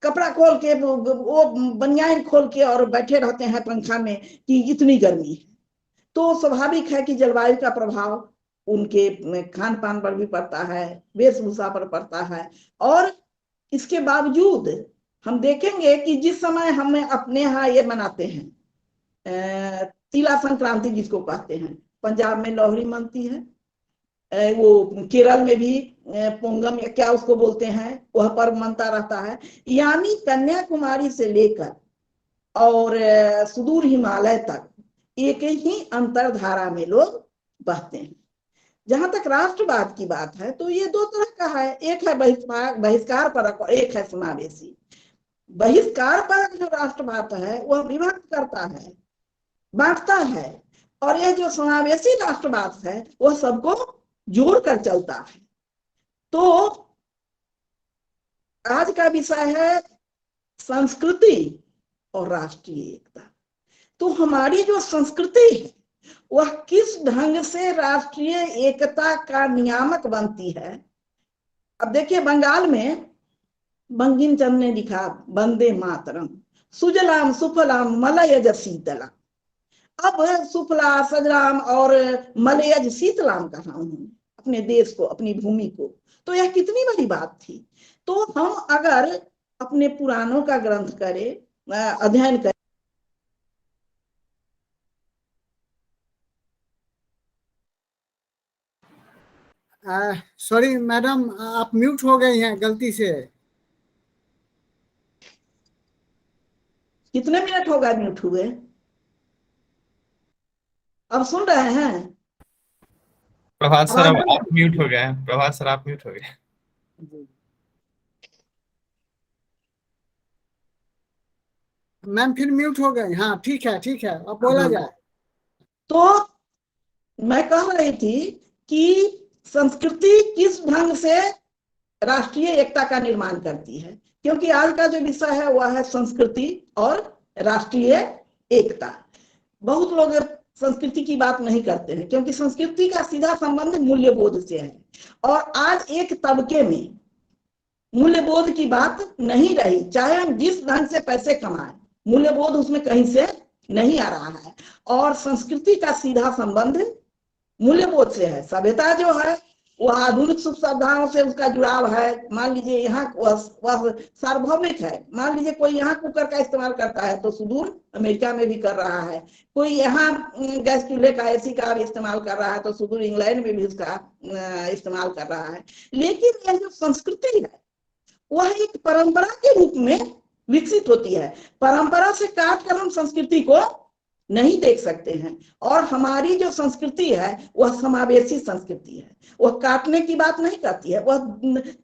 Speaker 3: कपड़ा खोल के, वो बनियान खोल के और बैठे रहते हैं पंखा में कि इतनी गर्मी है। तो स्वाभाविक है कि जलवायु का प्रभाव उनके खान पान पर भी पड़ता है, वेशभूषा पर पड़ता है। और इसके बावजूद हम देखेंगे कि जिस समय हम अपने यहाँ ये मनाते हैं तिला संक्रांति जिसको कहते हैं, पंजाब में लोहड़ी मनती है, वो केरल में भी पोंगम या क्या उसको बोलते हैं, वह पर्व मनता रहता है। यानी कन्याकुमारी से लेकर और सुदूर हिमालय तक एक ही अंतरधारा में लोग बहते हैं। जहां तक राष्ट्रवाद की बात है तो ये 2 तरह का है, एक है बहिष्कार परक और एक है समावेशी। बहिष्कार परक जो राष्ट्रवाद है वह विभक्त करता है, बांटता है, और यह जो समावेशी राष्ट्रवाद है वह सबको जोड़कर चलता है। तो आज का विषय है संस्कृति और राष्ट्रीय एकता। तो हमारी जो संस्कृति है वह किस ढंग से राष्ट्रीय एकता का नियामक बनती है। अब देखिए, बंगाल में बंकिम चंद्र ने लिखा वंदे मातरम, सुजलाम सुफलाम मलयज शीतलाम। अब सुफला, सजलाम और मलयज शीतलाम कहा उन्होंने अपने देश को, अपनी भूमि को। तो यह कितनी बड़ी बात थी। तो हम अगर अपने पुराणों का ग्रंथ करें, अध्ययन करें,
Speaker 1: सॉरी मैडम, आप म्यूट हो गई हैं गलती से।
Speaker 3: कितने मिनट होगा म्यूट हुए? अब सुन रहे हैं?
Speaker 4: प्रभात सर, अब आप म्यूट हो गए। प्रभात सर, आप म्यूट हो गए।
Speaker 1: मैम फिर म्यूट हो गए। हाँ ठीक है, ठीक है, अब बोला जाए।
Speaker 3: तो मैं कह रही थी कि संस्कृति किस ढंग से राष्ट्रीय एकता का निर्माण करती है, क्योंकि आज का जो विषय है वह है संस्कृति और राष्ट्रीय एकता। बहुत लोग संस्कृति की बात नहीं करते हैं क्योंकि संस्कृति का सीधा संबंध मूल्यबोध से है, और आज एक तबके में मूल्यबोध की बात नहीं रही। चाहे हम जिस ढंग से पैसे कमाएं, मूल्यबोध उसमें कहीं से नहीं आ रहा है। और संस्कृति का सीधा संबंध मूल्यबोध से है। सभ्यता जो है वह आधुनिक सुख सुविधाओं से उसका जुड़ाव है। मान लीजिए यहाँ वह सार्वभौमिक है। मान लीजिए कोई यहाँ कुकर का इस्तेमाल करता है तो सुदूर अमेरिका में भी कर रहा है। कोई यहाँ गैस चूल्हे का, एसी का इस्तेमाल कर रहा है तो सुदूर इंग्लैंड में भी उसका इस्तेमाल कर रहा है। लेकिन यह जो संस्कृति है वह एक परंपरा के रूप में विकसित होती है। परंपरा से काट कर हम संस्कृति को नहीं देख सकते हैं। और हमारी जो संस्कृति है वह समावेशी संस्कृति है, वह काटने की बात नहीं करती है, वह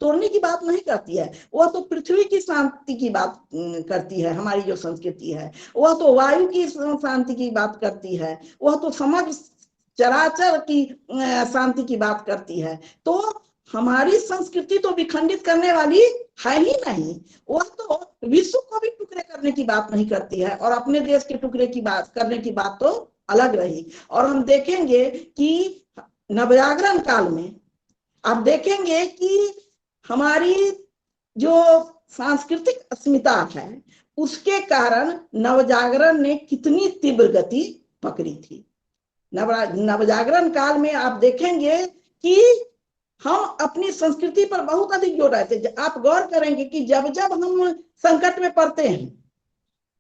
Speaker 3: तोड़ने की बात नहीं करती है, वह तो पृथ्वी की शांति की बात करती है। हमारी जो संस्कृति है वह तो वायु की शांति की बात करती है, वह तो समग्र चराचर की शांति की बात करती है। तो हमारी संस्कृति तो विखंडित करने वाली है ही नहीं, वह तो विश्व को भी टुकड़े करने की बात नहीं करती है, और अपने देश के टुकड़े की बात करने की बात तो अलग रही। और हम देखेंगे कि नवजागरण काल में आप देखेंगे कि हमारी जो सांस्कृतिक अस्मिता है उसके कारण नवजागरण ने कितनी तीव्र गति पकड़ी थी। नवजागरण काल में आप देखेंगे कि हम अपनी संस्कृति पर बहुत अधिक जोर रहे थे। आप गौर करेंगे कि जब जब हम संकट में पड़ते हैं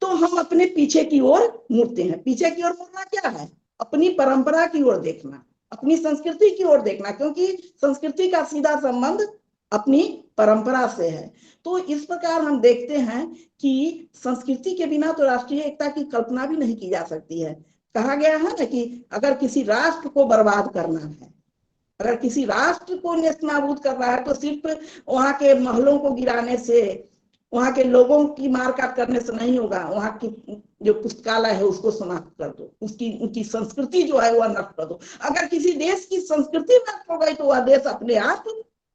Speaker 3: तो हम अपने पीछे की ओर मुड़ते हैं। पीछे की ओर मुड़ना क्या है? अपनी परंपरा की ओर देखना, अपनी संस्कृति की ओर देखना, क्योंकि संस्कृति का सीधा संबंध अपनी परंपरा से है। तो इस प्रकार हम देखते हैं कि संस्कृति के बिना तो राष्ट्रीय एकता की कल्पना भी नहीं की जा सकती है। कहा गया है ना कि अगर किसी राष्ट्र को बर्बाद करना है, अगर किसी राष्ट्र को नेस्तनाबूद करना है तो सिर्फ वहां के महलों को गिराने से, वहां के लोगों की मारकाट करने से नहीं होगा। वहां की जो पुस्तकालय है उसको समाप्त कर दो, उनकी संस्कृति जो है वह नष्ट कर दो। अगर किसी देश की संस्कृति नष्ट हो गई तो वह देश अपने आप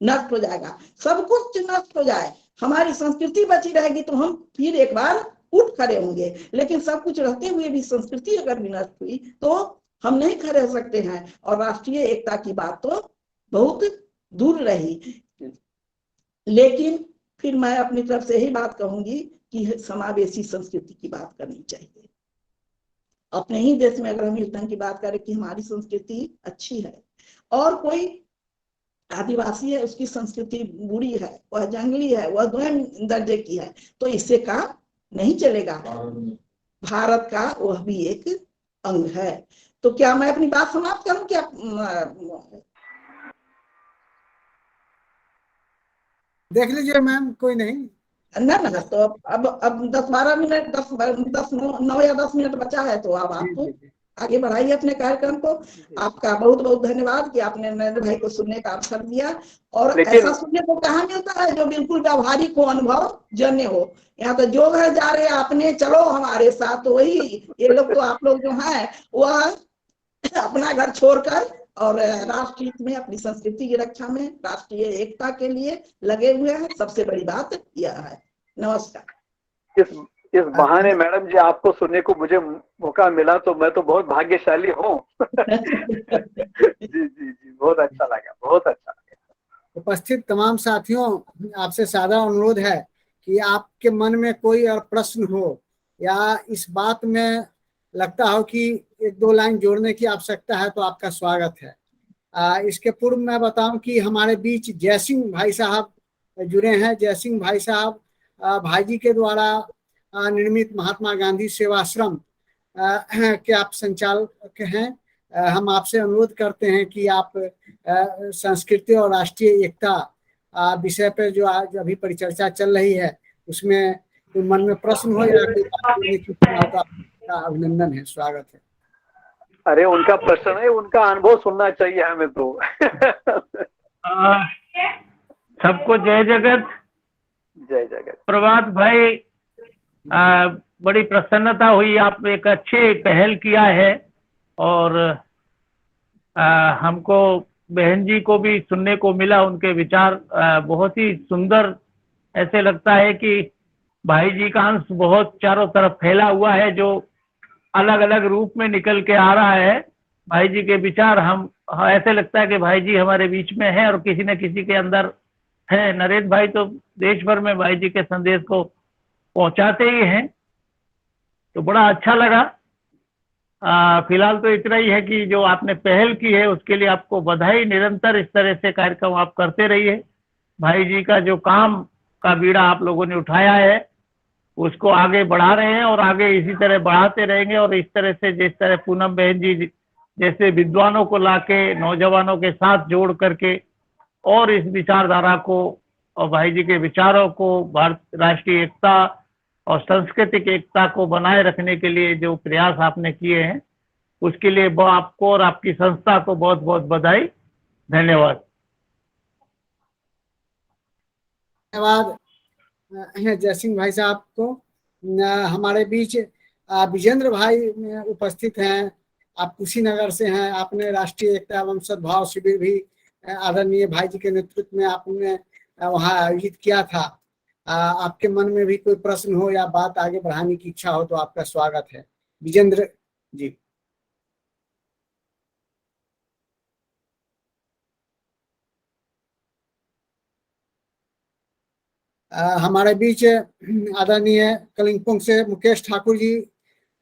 Speaker 3: नष्ट हो जाएगा। सब कुछ नष्ट हो जाए, हमारी संस्कृति बची रहेगी तो हम फिर एक बार उठ खड़े होंगे। लेकिन सब कुछ रहते हुए भी संस्कृति अगर भी नष्ट हुई तो हम नहीं खड़े हो सकते हैं। और राष्ट्रीय एकता की बात तो बहुत दूर रही। लेकिन फिर मैं अपनी तरफ से यही बात कहूंगी कि समावेशी संस्कृति की बात करनी चाहिए। अपने ही देश में अगर हम इस ढंग की बात करें कि हमारी संस्कृति अच्छी है और कोई आदिवासी है उसकी संस्कृति बुरी है, वह जंगली है, वह द्वैम दर्जे की है, तो इससे काम नहीं चलेगा। भारत का वह भी एक अंग है। तो क्या मैं अपनी बात समाप्त करूं? क्या
Speaker 1: देख लीजिए मैम, कोई नहीं।
Speaker 3: ना ना, तो अब 10-12 मिनट 9 या 10 मिनट बचा है, तो अब आप आगे बढ़ाइए अपने कार्यक्रम को। आपका बहुत बहुत धन्यवाद कि आपने नरेंद्र भाई को सुनने का अवसर दिया। और ऐसा सुनने को कहाँ मिलता है जो बिल्कुल व्यावहारिक हो, अनुभव जन्य हो। यहाँ तो जो घर जा रहे आपने, चलो हमारे साथ, तो वही ये लोग तो आप लोग जो है वह अपना घर छोड़कर और राष्ट्र हित में, अपनी संस्कृति की रक्षा में, राष्ट्रीय एकता के लिए लगे हुए हैं। सबसे बड़ी बात यह है। नमस्कार।
Speaker 2: इस बहाने मैडम जी आपको सुनने को मुझे मौका मिला तो मैं तो बहुत भाग्यशाली हूँ। जी जी जी, बहुत अच्छा लगा, बहुत अच्छा लगा।
Speaker 1: उपस्थित तमाम साथियों, आपसे सादा अनुरोध है कि आपके मन में कोई और प्रश्न हो या इस बात में लगता हो कि 1-2 लाइन जोड़ने की आवश्यकता है तो आपका स्वागत है। इसके पूर्व मैं बताऊं कि हमारे बीच जयसिंह भाई साहब जुड़े हैं। जयसिंह भाई साहब भाई जी के द्वारा निर्मित महात्मा गांधी सेवाश्रम के आप संचालक हैं। हम आपसे अनुरोध करते हैं कि आप संस्कृति और राष्ट्रीय एकता विषय पर जो आज अभी परिचर्चा चल रही है उसमें कोई मन में प्रश्न हो या कोई अभिनंदन है, स्वागत है।
Speaker 2: अरे उनका प्रश्न है, उनका अनुभव सुनना चाहिए हमें तो।
Speaker 5: सबको जय जगत।
Speaker 2: जय जगत।
Speaker 5: प्रभात भाई, बड़ी प्रसन्नता हुई, आप एक अच्छे पहल किया है और हमको बहन जी को भी सुनने को मिला, उनके विचार बहुत ही सुंदर। ऐसे लगता है कि भाई जी का अंश बहुत चारों तरफ फैला हुआ है जो अलग अलग रूप में निकल के आ रहा है। भाई जी के विचार हम ऐसे लगता है कि भाई जी हमारे बीच में है और किसी न किसी के अंदर है। नरेंद्र भाई तो देश भर में भाई जी के संदेश को पहुंचाते ही हैं, तो बड़ा अच्छा लगा। फिलहाल तो इतना ही है कि जो आपने पहल की है उसके लिए आपको बधाई। निरंतर इस तरह से कार्यक्रम आप करते रहिए। भाई जी का जो काम का बीड़ा आप लोगों ने उठाया है उसको आगे बढ़ा रहे हैं और आगे इसी तरह बढ़ाते रहेंगे। और इस तरह से जिस तरह पूनम बहन जी जैसे विद्वानों को लाके नौजवानों के साथ जोड़ करके और इस विचारधारा को और भाई जी के विचारों को, भारत राष्ट्रीय एकता और सांस्कृतिक एकता को बनाए रखने के लिए जो प्रयास आपने किए हैं, उसके लिए आपको और आपकी संस्था को बहुत बहुत बधाई। धन्यवाद।
Speaker 1: धन्यवाद जयसिंह भाई साहब को। हमारे बीच विजेंद्र भाई उपस्थित हैं। आप कुशीनगर से हैं। आपने राष्ट्रीय एकता एवं सद्भाव शिविर भी आदरणीय भाई जी के नेतृत्व में आपने वहाँ आयोजित किया था। आपके मन में भी कोई प्रश्न हो या बात आगे बढ़ाने की इच्छा हो तो आपका स्वागत है, विजेंद्र जी। हमारे बीच आदरणीय कलिंगपुंग से मुकेश ठाकुर जी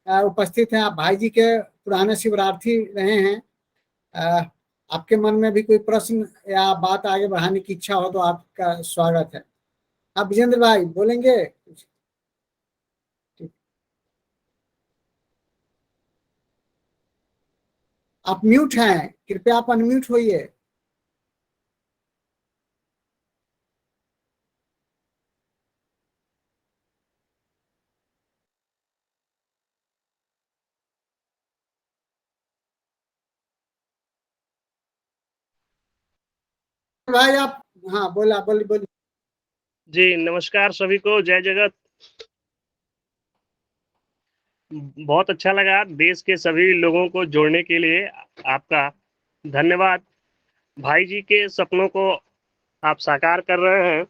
Speaker 1: उपस्थित हैं। आप भाई जी के पुराने शिवरार्थी रहे हैं। आपके मन में भी कोई प्रश्न या बात आगे बढ़ाने की इच्छा हो तो आपका स्वागत है। आप विजेंद्र भाई बोलेंगे? आप म्यूट हैं, कृपया आप अनम्यूट होइए। भाई आप, हाँ बोलिए।
Speaker 6: जी नमस्कार सभी को, जय जगत। बहुत अच्छा लगा देश के सभी लोगों को जोड़ने के लिए आपका धन्यवाद। भाई जी के सपनों को आप साकार कर रहे हैं,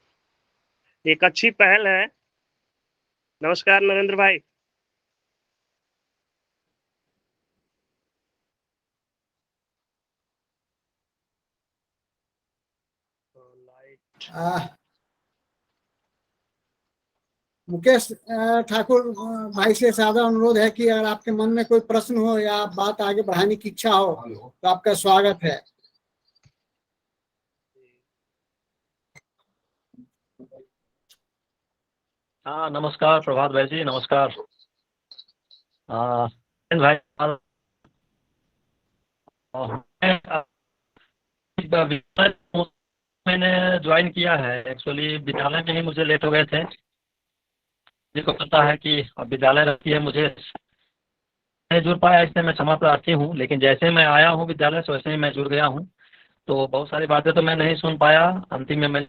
Speaker 6: एक अच्छी पहल है। नमस्कार नरेंद्र भाई।
Speaker 1: मुकेश ठाकुर भाई से सादा अनुरोध है कि अगर आपके मन में कोई प्रश्न हो या बात आगे बढ़ाने की इच्छा हो तो आपका स्वागत है।
Speaker 7: हाँ नमस्कार प्रभात भाई जी, नमस्कार। भाई मैंने ज्वाइन किया है। एक्चुअली विद्यालय में ही मुझे लेट हो गए थे। मुझे को पता है कि अब विद्यालय रहती है, मुझे नहीं जुड़ पाया, इससे मैं क्षमा प्रार्थी हूँ। लेकिन जैसे मैं आया हूँ विद्यालय से वैसे ही मैं जुड़ गया हूँ। तो बहुत सारी बातें तो मैं नहीं सुन पाया, अंतिम में मैं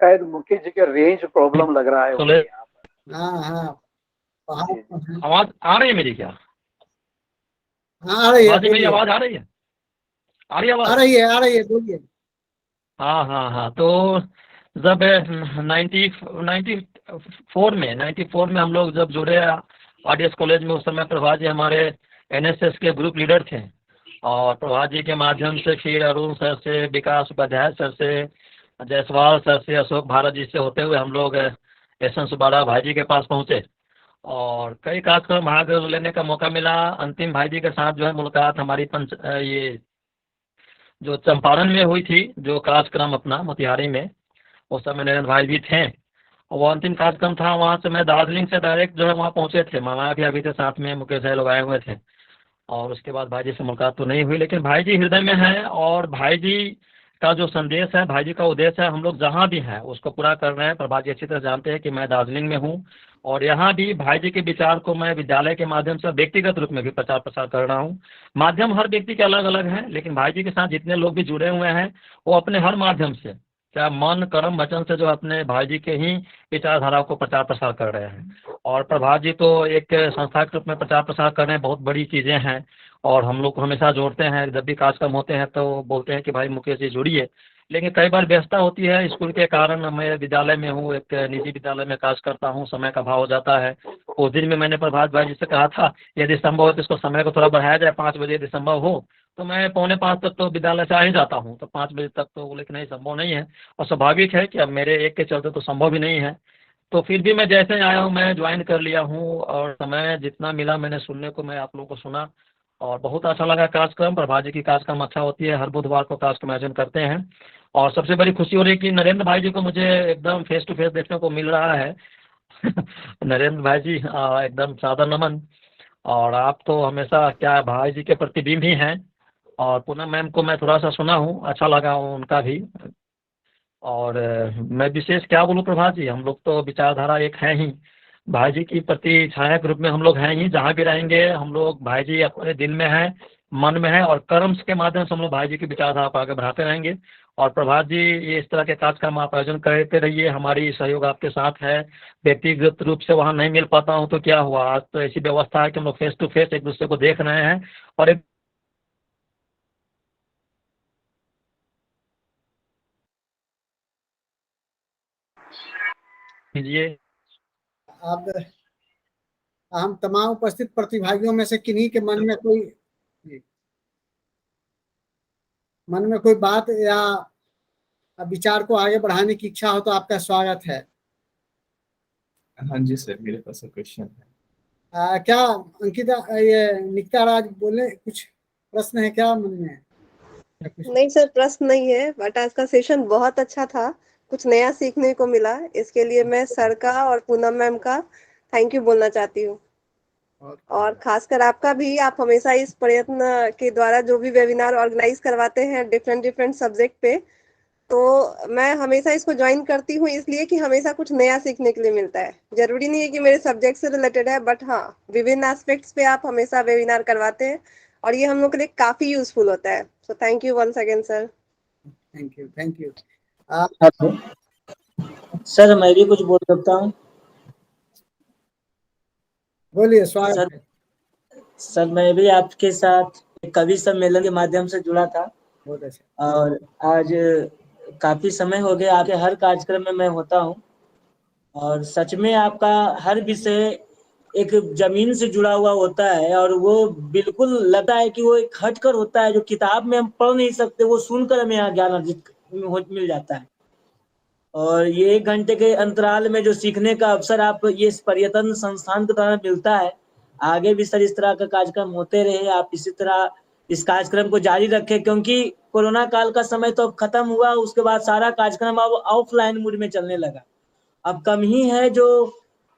Speaker 2: शायद मुकेश जी के रेंज प्रॉब्लम लग रहा है।
Speaker 1: हाँ
Speaker 7: आवाज आ रही है मेरी क्या?
Speaker 1: हाँ आ रही है,
Speaker 7: मेरी आवाज आ रही है? आ रही है,
Speaker 1: बोलिए।
Speaker 7: हाँ। तो जब 94 में हम लोग जब जुड़े आरडीएस कॉलेज में, उस समय प्रभात जी हमारे एनएसएस के ग्रुप लीडर थे। और प्रभात जी के माध्यम से फिर अरुण सर से, विकास उपाध्याय सर से, जायसवाल सर से, अशोक भारत जी से होते हुए हम लोग एस एन सुबारा भाई जी के पास पहुँचे और कई कार्यक्रम भाग लेने का मौका मिला। अंतिम भाई जी के साथ जो है मुलाकात हमारी ये जो चंपारण में हुई थी, जो कार्यक्रम अपना मोतिहारी में, उस समय नरेंद्र भाई भी थे। और वो अंतिम कार्यक्रम था, वहाँ से मैं दार्जिलिंग से डायरेक्ट जो है वहाँ पहुँचे थे। मामा भी अभी थे साथ में, मुकेश भाई लोग आए हुए थे। और उसके बाद भाई जी से मुलाकात तो नहीं हुई, लेकिन भाई जी हृदय में है। और भाई जी का जो संदेश है, भाई जी का उद्देश्य है, हम लोग जहाँ भी हैं उसको पूरा कर रहे हैं। प्रभात जी अच्छी तरह जानते हैं कि मैं दार्जिलिंग में हूँ और यहाँ भी भाई जी के विचार को मैं विद्यालय के माध्यम से व्यक्तिगत रूप में भी प्रचार प्रसार कर रहा हूँ। माध्यम हर व्यक्ति के अलग अलग हैं, लेकिन भाई जी के साथ जितने लोग भी जुड़े हुए हैं वो अपने हर माध्यम से, क्या मन कर्म वचन से, जो अपने भाई जी के ही विचारधारा को प्रचार प्रसार कर रहे हैं। और प्रभात जी तो एक संस्था के रूप में प्रचार प्रसार कर रहे हैं, बहुत बड़ी चीज़ें हैं। और हम लोग को हमेशा जोड़ते हैं, जब भी कार्यक्रम होते हैं तो बोलते हैं कि भाई मुकेश जी जुड़िए। लेकिन कई बार व्यस्तता होती है स्कूल के कारण। मैं विद्यालय में हूँ, एक निजी विद्यालय में कार्य करता हूँ, समय का अभाव हो जाता है। उस दिन में मैंने प्रभात भाई जी से कहा था यदि संभव हो तो इसको समय को थोड़ा बढ़ाया जाए, 5 बजे यदि संभव हो तो मैं 4:45 तक तो विद्यालय से आ ही जाता हूँ। तो 5 बजे तक तो बोले कि नहीं संभव नहीं है, और स्वाभाविक है कि अब मेरे एक के चलते तो संभव ही नहीं है। तो फिर भी मैं जैसे आया हूँ मैं ज्वाइन कर लिया हूँ, और समय जितना मिला मैंने सुनने को, मैं आप लोगों को सुना और बहुत अच्छा लगा कार्यक्रम। प्रभात जी की कार्यक्रम अच्छा होती है, हर बुधवार को कार्यक्रम आयोजन करते हैं। और सबसे बड़ी खुशी हो रही है कि नरेंद्र भाई जी को मुझे एकदम फेस टू फेस देखने को मिल रहा है। नरेंद्र भाई जी, एकदम सादर नमन। और आप तो हमेशा क्या भाई जी के प्रतिबिंब ही हैं। और पूनम मैम को मैं थोड़ा सा सुना हूँ, अच्छा लगा उनका भी। और मैं विशेष क्या बोलूँ प्रभात जी, हम लोग तो विचारधारा एक है ही। भाई जी की प्रति छाया ग्रुप में हम लोग हैं ही, जहाँ भी रहेंगे हम लोग भाई जी अपने दिल में है, मन में है, और कर्म के माध्यम से हम लोग भाई जी की विचारधारा को आगे बढ़ाते रहेंगे। और प्रभात जी, ये इस तरह के कार्यक्रम आप आयोजन करते रहिए, हमारी सहयोग आपके साथ है। व्यक्तिगत रूप से वहाँ नहीं मिल पाता हूँ तो क्या हुआ, आज तो ऐसी व्यवस्था है कि हम लोग फेस टू फेस एक दूसरे को देख रहे हैं। और एक कीजिए।
Speaker 1: अब हम तमाम उपस्थित प्रतिभागियों में से किन्हीं के मन में कोई बात या विचार को आगे बढ़ाने की इच्छा हो तो आपका स्वागत है।
Speaker 4: हाँ जी सर, मेरे पास एक क्वेश्चन है।
Speaker 1: क्या अंकिता, ये निकिता राज बोले, कुछ प्रश्न है क्या मन में? या कुछ?
Speaker 8: नहीं सर, प्रश्न नहीं है, बट आज का सेशन बहुत अच्छा था, कुछ नया सीखने को मिला। इसके लिए मैं सर का और पूनम मैम का थैंक यू बोलना चाहती हूँ। और खासकर आपका भी, आप हमेशा इस प्रयत्न के द्वारा जो भी वेबिनार ऑर्गेनाइज करवाते हैं डिफरेंट डिफरेंट सब्जेक्ट पे, तो मैं हमेशा इसको ज्वाइन करती हूँ इसलिए कि हमेशा कुछ नया सीखने के लिए मिलता है। जरूरी नहीं है कि मेरे सब्जेक्ट से रिलेटेड है, बट हाँ, विभिन्न एस्पेक्ट्स पे आप हमेशा वेबिनार करवाते हैं और ये हम लोग के लिए काफी यूजफुल होता है। So thank you once again sir.
Speaker 1: Thank you, thank you.
Speaker 9: Hello sir, मैं भी कुछ बोल सकता हूँ?
Speaker 1: बोलिए, स्वागत
Speaker 9: सर
Speaker 1: है।
Speaker 9: सर मैं भी आपके साथ एक कवि सम्मेलन के माध्यम से जुड़ा था,
Speaker 1: बहुत अच्छा।
Speaker 9: और आज काफी समय हो गया आपके हर कार्यक्रम में मैं होता हूँ। और सच में आपका हर विषय एक जमीन से जुड़ा हुआ होता है, और वो बिल्कुल लगता है कि वो एक हटकर होता है, जो किताब में हम पढ़ नहीं सकते, वो सुनकर हमें यहाँ ज्ञान अर्जित मिल जाता है। और ये 1 घंटे के अंतराल में जो सीखने का अवसर आप ये पर्यटन संस्थान के द्वारा मिलता है, आगे भी सर इस तरह का कार्यक्रम होते रहे, आप इसी तरह इस कार्यक्रम को जारी रखें, क्योंकि कोरोना काल का समय तो अब खत्म हुआ, उसके बाद सारा कार्यक्रम अब ऑफलाइन मोड में चलने लगा। अब कम ही है जो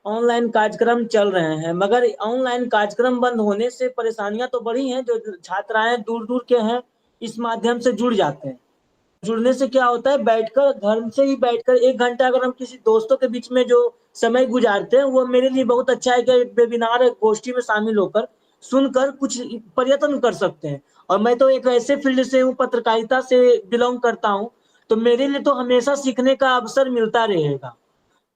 Speaker 9: ऑनलाइन कार्यक्रम चल रहे हैं, मगर ऑनलाइन कार्यक्रम बंद होने से परेशानियां तो बढ़ी हैं। जो छात्राएं दूर दूर के हैं, इस माध्यम से जुड़ जाते हैं। जुड़ने से क्या होता है, बैठकर घर से ही बैठकर 1 घंटा अगर हम किसी दोस्तों के बीच में जो समय गुजारते हैं, वो मेरे लिए बहुत अच्छा है कि वेबिनार गोष्ठी में शामिल होकर सुनकर कुछ पर्यटन कर सकते हैं। और मैं तो एक ऐसे फील्ड से हूँ, पत्रकारिता से बिलोंग करता हूँ, तो मेरे लिए तो हमेशा सीखने का अवसर मिलता रहेगा।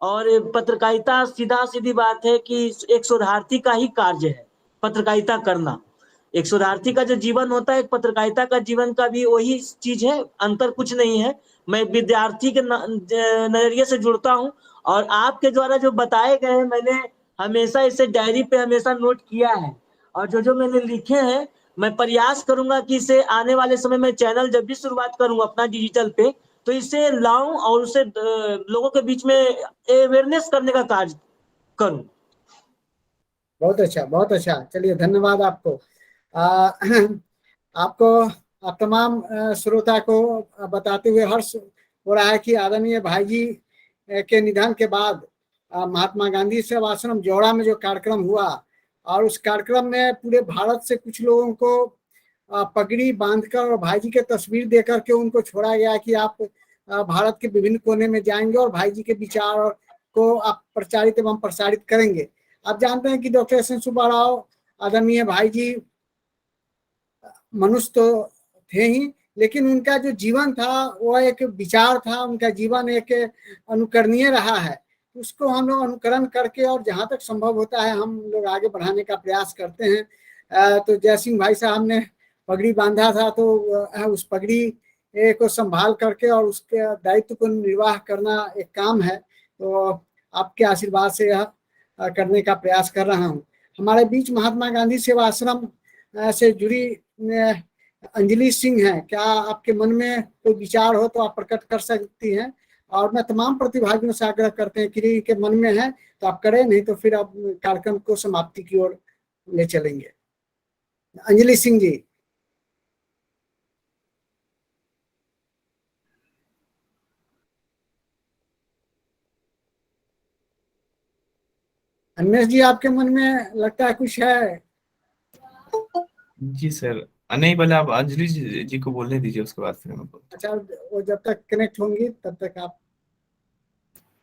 Speaker 9: और पत्रकारिता सीधा सीधी बात है कि एक शोधार्थी का ही कार्य है पत्रकारिता करना। एक शोधार्थी का जो जीवन होता है, एक पत्रकारिता का जीवन का भी वही चीज है, अंतर कुछ नहीं है। मैं विद्यार्थी के नजरिए से जुड़ता हूँ, और आपके द्वारा जो बताए गए हैं, मैंने हमेशा इसे डायरी पे हमेशा नोट किया है। और जो जो मैंने लिखे हैं, मैं प्रयास करूंगा कि इसे आने वाले समय में चैनल जब भी शुरुआत करूँ अपना डिजिटल पे, तो इसे लाऊं और उसे लोगों के बीच में अवेयरनेस करने का कार्य करूं।
Speaker 1: बहुत अच्छा, बहुत अच्छा। चलिए, धन्यवाद आपको। आपको, आप तमाम श्रोता को बताते हुए हर्ष हो रहा है कि आदरणीय भाई जी के निधन के बाद महात्मा गांधी सेवा आश्रम जौड़ा में जो कार्यक्रम हुआ, और उस कार्यक्रम में पूरे भारत से कुछ लोगों को पगड़ी बांधकर और भाई जी के तस्वीर देकर के उनको छोड़ा गया कि आप भारत के विभिन्न कोने में जाएंगे और भाई जी के विचार को आप प्रचारित एवं प्रसारित करेंगे। आप जानते हैं कि doctor S N Subba Rao आदरणीय भाई जी मनुष्य तो थे ही, लेकिन उनका जो जीवन था वो एक विचार था, उनका जीवन एक अनुकरणीय रहा है। उसको हम लोग अनुकरण करके और जहाँ तक संभव होता है हम लोग आगे बढ़ाने का प्रयास करते हैं। तो जय सिंह भाई साहब ने पगड़ी बांधा था, तो उस पगड़ी को संभाल करके और उसके दायित्व को निर्वाह करना एक काम है। तो आपके आशीर्वाद से यह करने का प्रयास कर रहा हूँ। हमारे बीच महात्मा गांधी सेवा आश्रम से जुड़ी अंजलि सिंह है। क्या आपके मन में कोई विचार हो तो आप प्रकट कर सकती हैं, और मैं तमाम प्रतिभागियों से आग्रह करते हैं कि के मन में है तो आप करें, नहीं तो फिर आप कार्यक्रम को समाप्ति की ओर ले चलेंगे। अंजलि सिंह जी। अन्वेष जी, आपके मन में लगता है कुछ है?
Speaker 4: जी सर, नहीं पहले आप अंजलि जी को बोलने दीजिए, उसके बाद फिर मैं बोलता
Speaker 1: अच्छा, वो जब तक कनेक्ट होंगी तब तक आप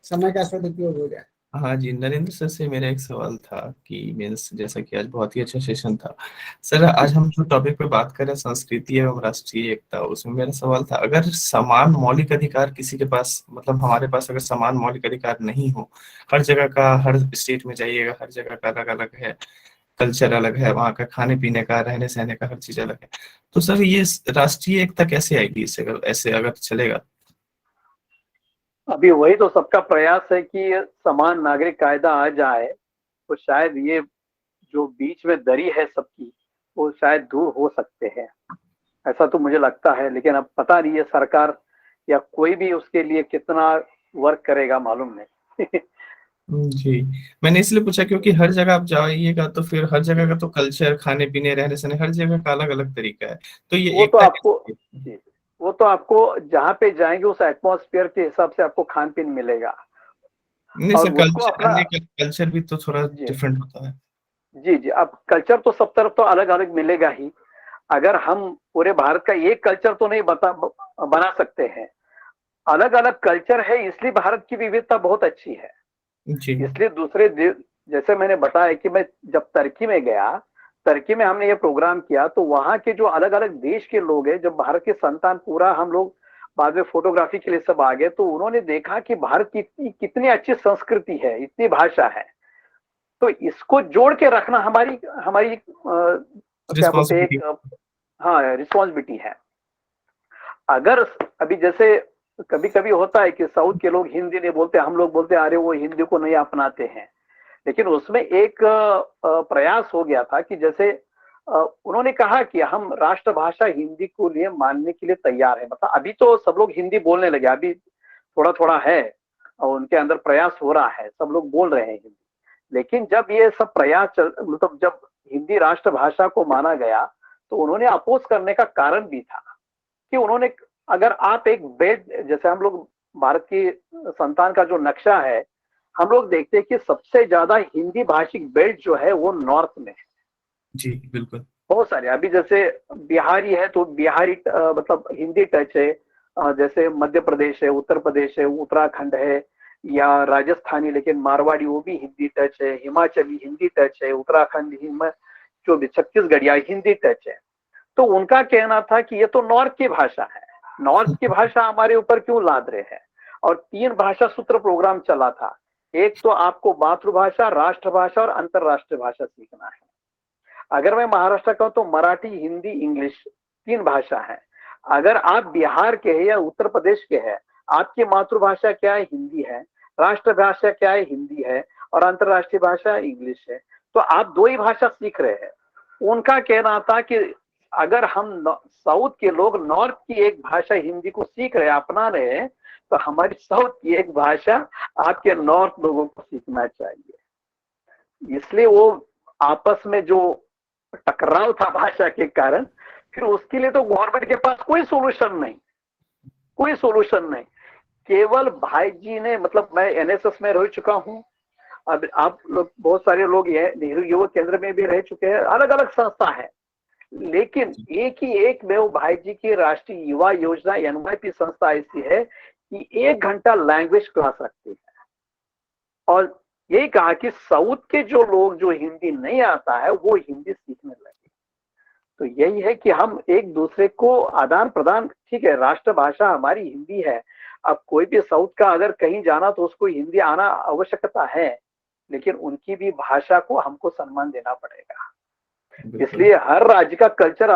Speaker 1: समय का सदुपयोग हो जाए।
Speaker 4: हूँ। हाँ जी, नरेंद्र सर से मेरा एक सवाल था कि मीन्स जैसा कि आज बहुत ही अच्छा सेशन था सर, आज हम जो टॉपिक पे बात कर रहे हैं संस्कृति एवं राष्ट्रीय एकता, उसमें मेरा सवाल था, अगर समान मौलिक अधिकार किसी के पास, मतलब हमारे पास अगर समान मौलिक अधिकार नहीं हो, हर जगह का, हर स्टेट में जाइएगा हर जगह का अलग अलग है, कल्चर अलग है, वहाँ का खाने पीने का, रहने सहने का हर चीज अलग है, तो सर ये राष्ट्रीय एकता कैसे आएगी इससे, अगर ऐसे अगर चलेगा?
Speaker 2: अभी वही तो सबका प्रयास है कि समान नागरिक कायदा आ जाए, तो शायद ये जो बीच में दरी है सबकी, वो शायद दूर हो सकते हैं, ऐसा तो मुझे लगता है। लेकिन अब पता नहीं है सरकार या कोई भी उसके लिए कितना वर्क करेगा, मालूम नहीं।
Speaker 4: जी, मैंने इसलिए पूछा क्योंकि हर जगह आप जाइएगा तो फिर हर जगह का तो कल्चर, खाने पीने, रहने सहने, हर जगह का अलग अलग तरीका है, तो ये
Speaker 2: वो तो
Speaker 4: एकता
Speaker 2: आपको
Speaker 4: कैसे?
Speaker 2: जी, वो तो आपको जहाँ पे जाएंगे उस एटमॉस्फेयर के हिसाब से आपको खान पीन मिलेगा,
Speaker 4: नहीं
Speaker 2: और
Speaker 4: सर,
Speaker 2: उसको
Speaker 4: कल्चर,
Speaker 2: अपना
Speaker 4: अन्य कल्चर भी तो थोड़ा
Speaker 2: जी
Speaker 4: डिफरेंट होता है।
Speaker 2: जी जी अब कल्चर तो सब तरफ तो अलग अलग मिलेगा ही। अगर हम पूरे भारत का एक कल्चर तो नहीं बना सकते हैं, अलग अलग कल्चर है, इसलिए भारत की विविधता बहुत अच्छी है।
Speaker 4: जी
Speaker 2: इसलिए जैसे मैंने बताया कि मैं जब तुर्की में गया, तुर्की में हमने ये प्रोग्राम किया, तो वहाँ के जो अलग अलग देश के लोग हैं, जब भारत के संतान पूरा हम लोग बाद में फोटोग्राफी के लिए सब आ गए, तो उन्होंने देखा कि भारत की कितनी अच्छी संस्कृति है, इतनी भाषा है, तो इसको जोड़ के रखना हमारी हमारी क्या बोलते हैं,
Speaker 4: रिस्पॉन्सिबिलिटी।
Speaker 2: एक हाँ रिस्पॉन्सिबिलिटी है। अगर अभी जैसे कभी कभी होता है कि साउथ के लोग हिंदी नहीं बोलते, हम लोग बोलते अरे वो हिंदी को नहीं अपनाते हैं, लेकिन उसमें एक प्रयास हो गया था कि जैसे उन्होंने कहा कि हम राष्ट्रभाषा हिंदी को लिए मानने के लिए तैयार है। मतलब अभी तो सब लोग हिंदी बोलने लगे, अभी थोड़ा थोड़ा है और उनके अंदर प्रयास हो रहा है, सब लोग बोल रहे हैं हिंदी। लेकिन जब ये सब प्रयास मतलब जब हिंदी राष्ट्रभाषा को माना गया, तो उन्होंने अपोज करने का कारण भी था कि उन्होंने, अगर आप एक बेल्ट, जैसे हम लोग भारत की संतान का जो नक्शा है, हम लोग देखते हैं कि सबसे ज्यादा हिंदी भाषिक बेल्ट जो है वो नॉर्थ में है।
Speaker 4: जी बिल्कुल।
Speaker 2: बहुत सारे, अभी जैसे बिहारी है तो बिहारी मतलब हिंदी टच है, जैसे मध्य प्रदेश है, उत्तर प्रदेश है, उत्तराखंड है, या राजस्थानी लेकिन मारवाड़ी वो भी हिंदी टच है, हिमाचली हिंदी टच है, उत्तराखंड जो भी छत्तीसगढ़िया हिंदी टच है। तो उनका कहना था कि ये तो नॉर्थ की भाषा है, नॉर्थ की भाषा हमारे ऊपर क्यों लाद रहे हैं। और 3 भाषा सूत्र प्रोग्राम चला था, एक तो आपको मातृभाषा, राष्ट्रभाषा और अंतरराष्ट्रीय भाषा सीखना है। अगर मैं महाराष्ट्र का हूं तो मराठी, हिंदी, इंग्लिश 3 भाषा है। अगर आप बिहार के हैं या उत्तर प्रदेश के हैं, आपकी मातृभाषा क्या है? हिंदी है, राष्ट्रभाषा क्या है? हिंदी है, और अंतरराष्ट्रीय भाषा इंग्लिश है। तो आप 2 ही भाषा सीख रहे हैं। उनका कहना था कि अगर हम साउथ के लोग नॉर्थ की एक भाषा हिंदी को सीख रहे हैं, अपना रहे हैं, तो हमारी साउथ की एक भाषा आपके नॉर्थ लोगों को सीखना चाहिए। इसलिए वो आपस में जो टकराव था भाषा के कारण, फिर उसके लिए तो गवर्नमेंट के पास कोई सोल्यूशन नहीं, कोई सोल्यूशन नहीं। केवल भाई जी ने, मतलब मैं एनएसएस में रह चुका हूँ, अब आप लोग बहुत सारे लोग ये नेहरू युवा केंद्र में भी रह चुके हैं, अलग अलग संस्था है, लेकिन एक ही एक में वो भाई जी की राष्ट्रीय युवा योजना एनवाईपी संस्था ऐसी है कि 1 घंटा लैंग्वेज क्लास रखती है। और यही कहा कि साउथ के जो लोग जो हिंदी नहीं आता है वो हिंदी सीखने लगे। तो यही है कि हम एक दूसरे को आदान प्रदान, ठीक है राष्ट्रभाषा हमारी हिंदी है, अब कोई भी साउथ का अगर कहीं जाना तो उसको हिंदी आना आवश्यकता है, लेकिन उनकी भी भाषा को हमको सम्मान देना पड़ेगा। इसलिए हर राज्य का कल्चर